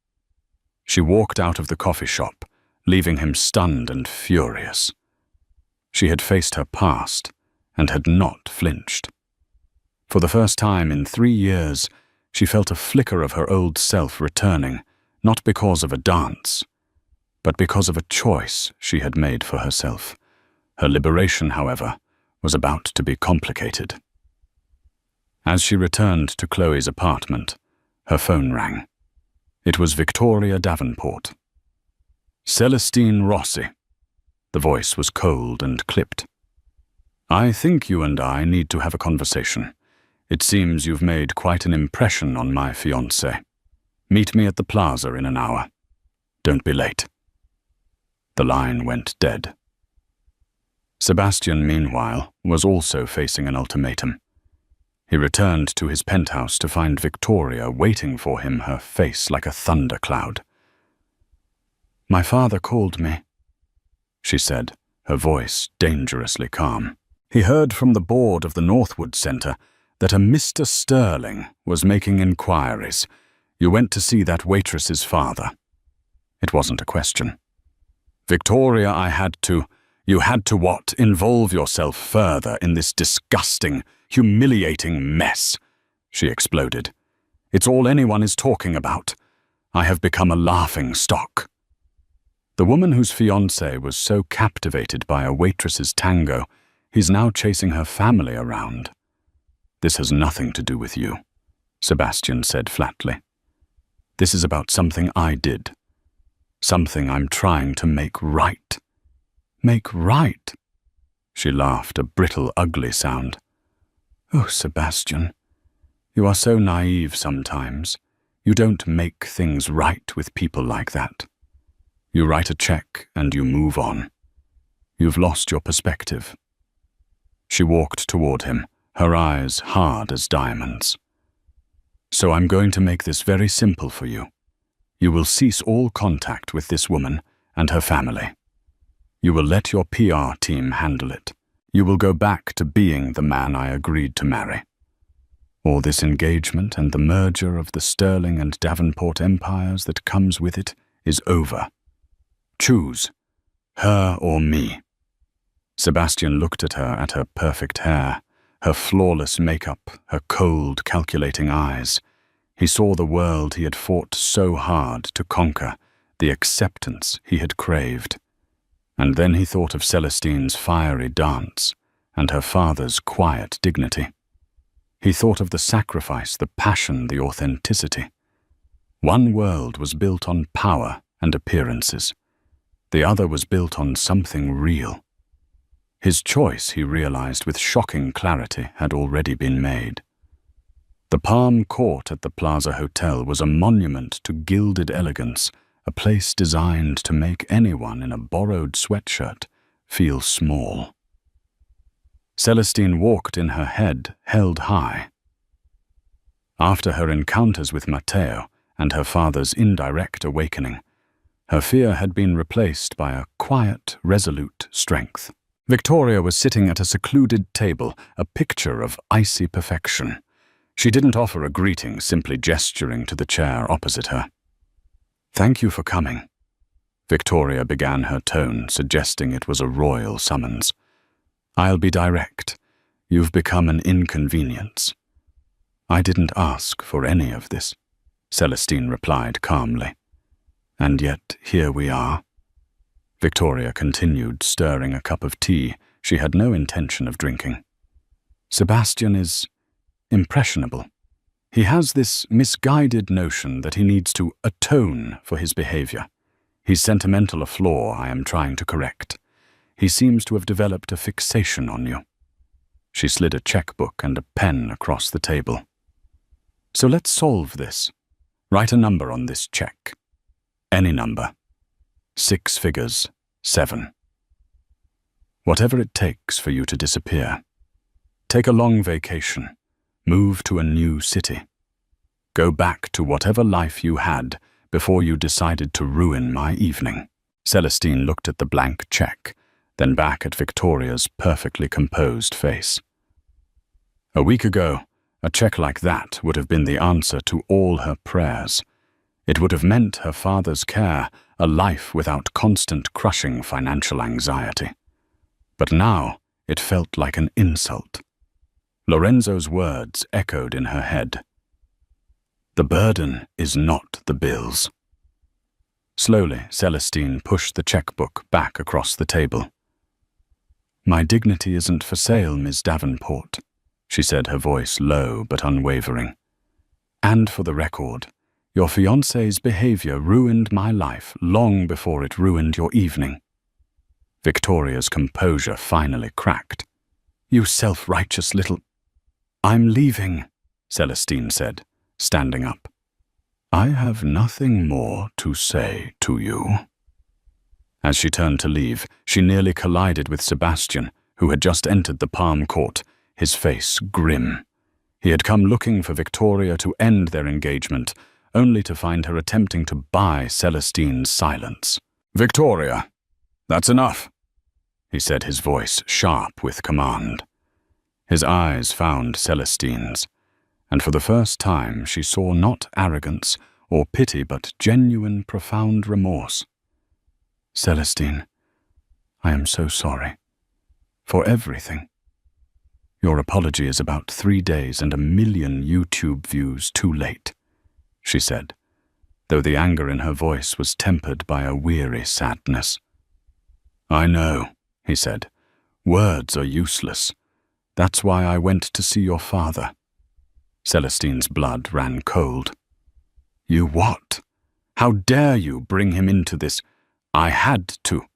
She walked out of the coffee shop, leaving him stunned and furious. She had faced her past and had not flinched. For the first time in 3 years, she felt a flicker of her old self returning, not because of a dance, but because of a choice she had made for herself. Her liberation, however, was about to be complicated. As she returned to Chloe's apartment, her phone rang. It was Victoria Davenport. "Celestine Rossi." The voice was cold and clipped. "I think you and I need to have a conversation. It seems you've made quite an impression on my fiancé. Meet me at the plaza in an hour. Don't be late." The line went dead. Sebastian, meanwhile, was also facing an ultimatum. He returned to his penthouse to find Victoria waiting for him, her face like a thundercloud. "My father called me," she said, her voice dangerously calm. He heard from the board of the Northwood Center that a Mr. Sterling was making inquiries. "You went to see that waitress's father." It wasn't a question. "Victoria, you had to what? Involve yourself further in this disgusting, humiliating mess," she exploded. "It's all anyone is talking about. I have become a laughing stock." The woman whose fiancé was so captivated by a waitress's tango, he's now chasing her family around. "This has nothing to do with you," Sebastian said flatly. "This is about something I did. Something I'm trying to make right." "Make right?" She laughed, a brittle, ugly sound. "Oh, Sebastian, you are so naive sometimes. You don't make things right with people like that." You write a check and you move on. You've lost your perspective. She walked toward him, her eyes hard as diamonds. So I'm going to make this very simple for you. You will cease all contact with this woman and her family. You will let your PR team handle it. You will go back to being the man I agreed to marry. All this engagement and the merger of the Sterling and Davenport empires that comes with it is over. Choose, her or me. Sebastian looked at her perfect hair, her flawless makeup, her cold, calculating eyes. He saw the world he had fought so hard to conquer, the acceptance he had craved. And then he thought of Celestine's fiery dance and her father's quiet dignity. He thought of the sacrifice, the passion, the authenticity. One world was built on power and appearances. The other was built on something real. His choice, he realized with shocking clarity, had already been made. The Palm Court at the Plaza Hotel was a monument to gilded elegance, a place designed to make anyone in a borrowed sweatshirt feel small. Celestine walked in her head held high. After her encounters with Matteo and her father's indirect awakening, her fear had been replaced by a quiet, resolute strength. Victoria was sitting at a secluded table, a picture of icy perfection. She didn't offer a greeting, simply gesturing to the chair opposite her. "Thank you for coming." Victoria began, her tone suggesting it was a royal summons. "I'll be direct. You've become an inconvenience." "I didn't ask for any of this," Celestine replied calmly. "And yet here we are." Victoria continued, stirring a cup of tea she had no intention of drinking. "Sebastian is impressionable. He has this misguided notion that he needs to atone for his behavior. He's sentimental, a flaw I am trying to correct. He seems to have developed a fixation on you." She slid a checkbook and a pen across the table. "So let's solve this. Write a number on this check. Any number. 6 figures, 7. Whatever it takes for you to disappear. Take a long vacation. Move to a new city. Go back to whatever life you had before you decided to ruin my evening." Celestine looked at the blank check, then back at Victoria's perfectly composed face. A week ago, a check like that would have been the answer to all her prayers. It would have meant her father's care, a life without constant crushing financial anxiety. But now it felt like an insult. Lorenzo's words echoed in her head. "The burden is not the bills." Slowly, Celestine pushed the checkbook back across the table. "My dignity isn't for sale, Miss Davenport," she said, her voice low but unwavering. "And for the record, your fiancé's behavior ruined my life long before it ruined your evening." Victoria's composure finally cracked. "You self-righteous little—" "I'm leaving," Celestine said, standing up. "I have nothing more to say to you." As she turned to leave, she nearly collided with Sebastian, who had just entered the Palm Court, his face grim. He had come looking for Victoria to end their engagement, only to find her attempting to buy Celestine's silence. "Victoria, that's enough," he said, his voice sharp with command. His eyes found Celestine's, and for the first time she saw not arrogance or pity but genuine, profound remorse. "Celestine, I am so sorry. For everything. Your apology is about 3 days and 1 million YouTube views too late," she said, though the anger in her voice was tempered by a weary sadness. "I know," he said. "Words are useless. That's why I went to see your father." Celestine's blood ran cold. "You what? How dare you bring him into this?" "I had to,"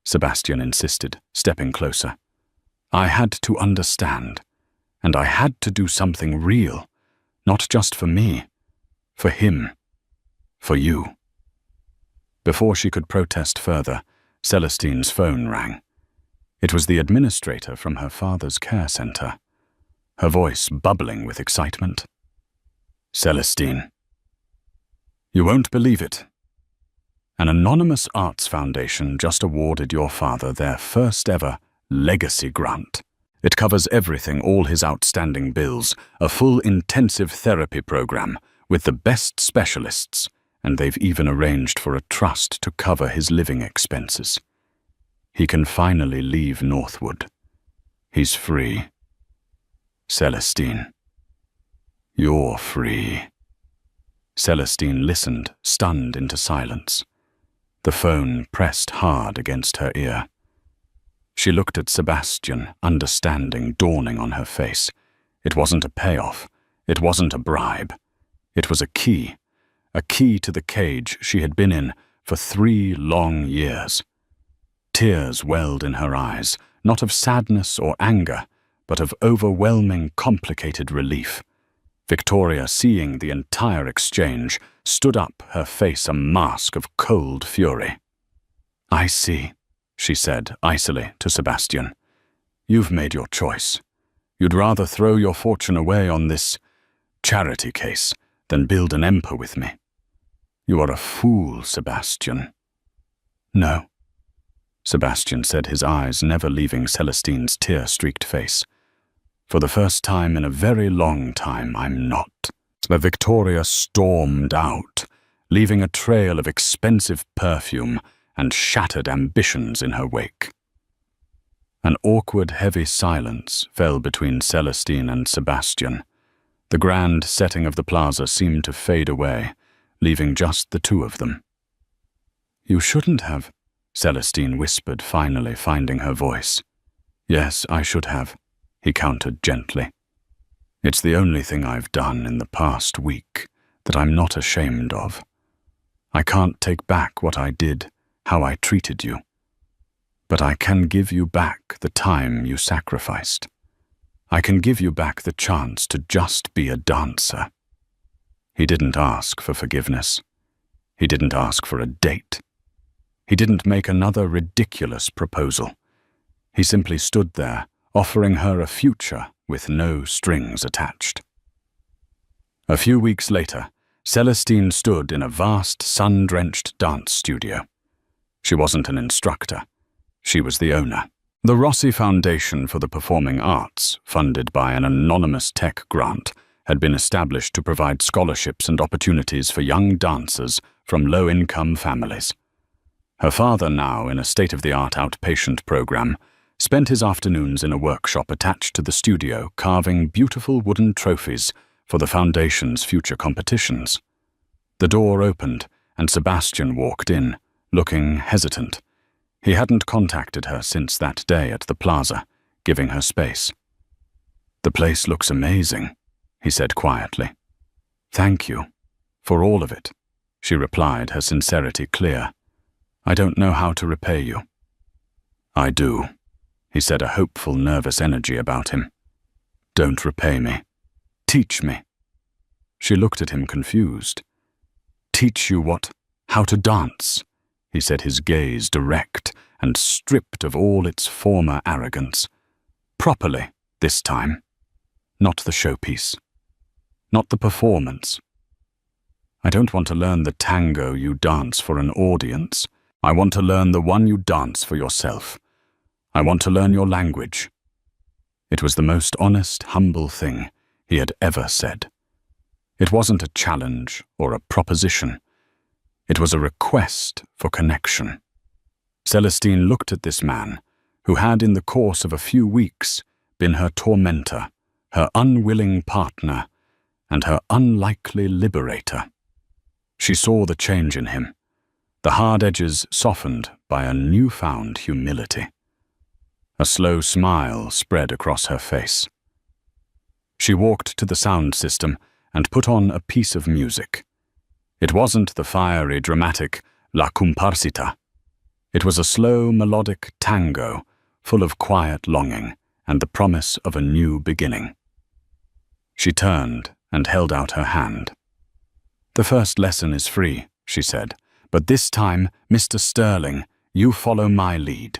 Sebastian insisted, stepping closer. "I had to understand, and I had to do something real, not just for me, for him, for you." Before she could protest further, Celestine's phone rang. It was the administrator from her father's care center, her voice bubbling with excitement. "Celestine, you won't believe it. An anonymous arts foundation just awarded your father their first ever legacy grant. It covers everything, all his outstanding bills, a full intensive therapy program with the best specialists, and they've even arranged for a trust to cover his living expenses. He can finally leave Northwood. He's free. Celestine, you're free." Celestine listened, stunned into silence. The phone pressed hard against her ear. She looked at Sebastian, understanding dawning on her face. It wasn't a payoff. It wasn't a bribe. It was a key to the cage she had been in for 3 long years. Tears welled in her eyes, not of sadness or anger, but of overwhelming, complicated relief. Victoria, seeing the entire exchange, stood up, her face a mask of cold fury. "I see," she said icily to Sebastian. "You've made your choice. You'd rather throw your fortune away on this charity case than build an empire with me. You are a fool, Sebastian." "No," Sebastian said, his eyes never leaving Celestine's tear-streaked face. "For the first time in a very long time, I'm not." But Victoria stormed out, leaving a trail of expensive perfume and shattered ambitions in her wake. An awkward, heavy silence fell between Celestine and Sebastian. The grand setting of the plaza seemed to fade away, leaving just the two of them. "You shouldn't have," Celestine whispered, finally finding her voice. "Yes, I should have," he countered gently. "It's the only thing I've done in the past week that I'm not ashamed of. I can't take back what I did, how I treated you. But I can give you back the time you sacrificed. I can give you back the chance to just be a dancer." He didn't ask for forgiveness. He didn't ask for a date. He didn't make another ridiculous proposal. He simply stood there, offering her a future with no strings attached. A few weeks later, Celestine stood in a vast, sun-drenched dance studio. She wasn't an instructor. She was the owner. The Rossi Foundation for the Performing Arts, funded by an anonymous tech grant, had been established to provide scholarships and opportunities for young dancers from low-income families. Her father, now in a state-of-the-art outpatient program, spent his afternoons in a workshop attached to the studio carving beautiful wooden trophies for the foundation's future competitions. The door opened, and Sebastian walked in, looking hesitant. He hadn't contacted her since that day at the plaza, giving her space. "The place looks amazing," he said quietly. "Thank you, for all of it," she replied, her sincerity clear. "I don't know how to repay you." "I do," he said, a hopeful, nervous energy about him. "Don't repay me. Teach me." She looked at him confused. "Teach you what? How to dance?" he said, his gaze direct and stripped of all its former arrogance. "Properly, this time. Not the showpiece. Not the performance. I don't want to learn the tango you dance for an audience. I want to learn the one you dance for yourself. I want to learn your language." It was the most honest, humble thing he had ever said. It wasn't a challenge or a proposition. It was a request for connection. Celestine looked at this man, who had in the course of a few weeks been her tormentor, her unwilling partner, and her unlikely liberator. She saw the change in him, the hard edges softened by a newfound humility. A slow smile spread across her face. She walked to the sound system and put on a piece of music. It wasn't the fiery, dramatic La Comparsita. It was a slow, melodic tango, full of quiet longing and the promise of a new beginning. She turned and held out her hand. "The first lesson is free," she said, But this time, Mr. Sterling, you follow my lead."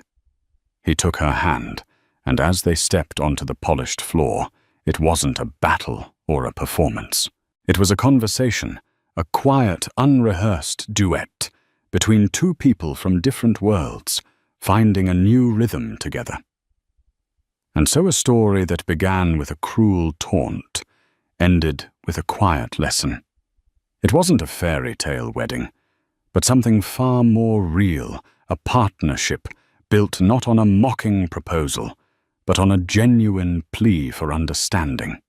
He took her hand, and as they stepped onto the polished floor, it wasn't a battle or a performance. It was a conversation, a quiet, unrehearsed duet between two people from different worlds, finding a new rhythm together. And so a story that began with a cruel taunt ended with a quiet lesson. It wasn't a fairy tale wedding, but something far more real, a partnership built not on a mocking proposal, but on a genuine plea for understanding.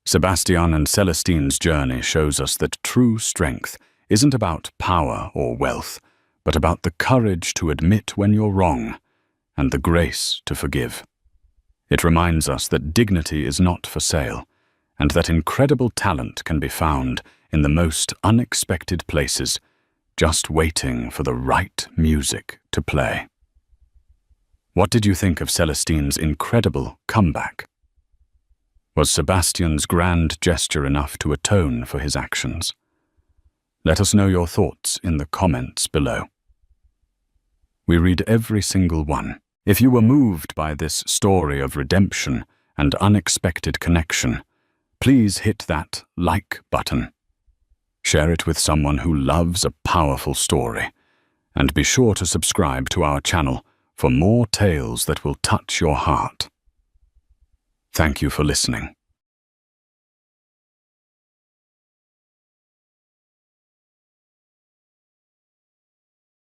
Sebastian and Celestine's journey shows us that true strength isn't about power or wealth, but about the courage to admit when you're wrong and the grace to forgive. It reminds us that dignity is not for sale, and that incredible talent can be found in the most unexpected places, just waiting for the right music to play. What did you think of Celestine's incredible comeback? Was Sebastian's grand gesture enough to atone for his actions? Let us know your thoughts in the comments below. We read every single one. If you were moved by this story of redemption and unexpected connection, please hit that like button. Share it with someone who loves a powerful story, and be sure to subscribe to our channel for more tales that will touch your heart. Thank you for listening.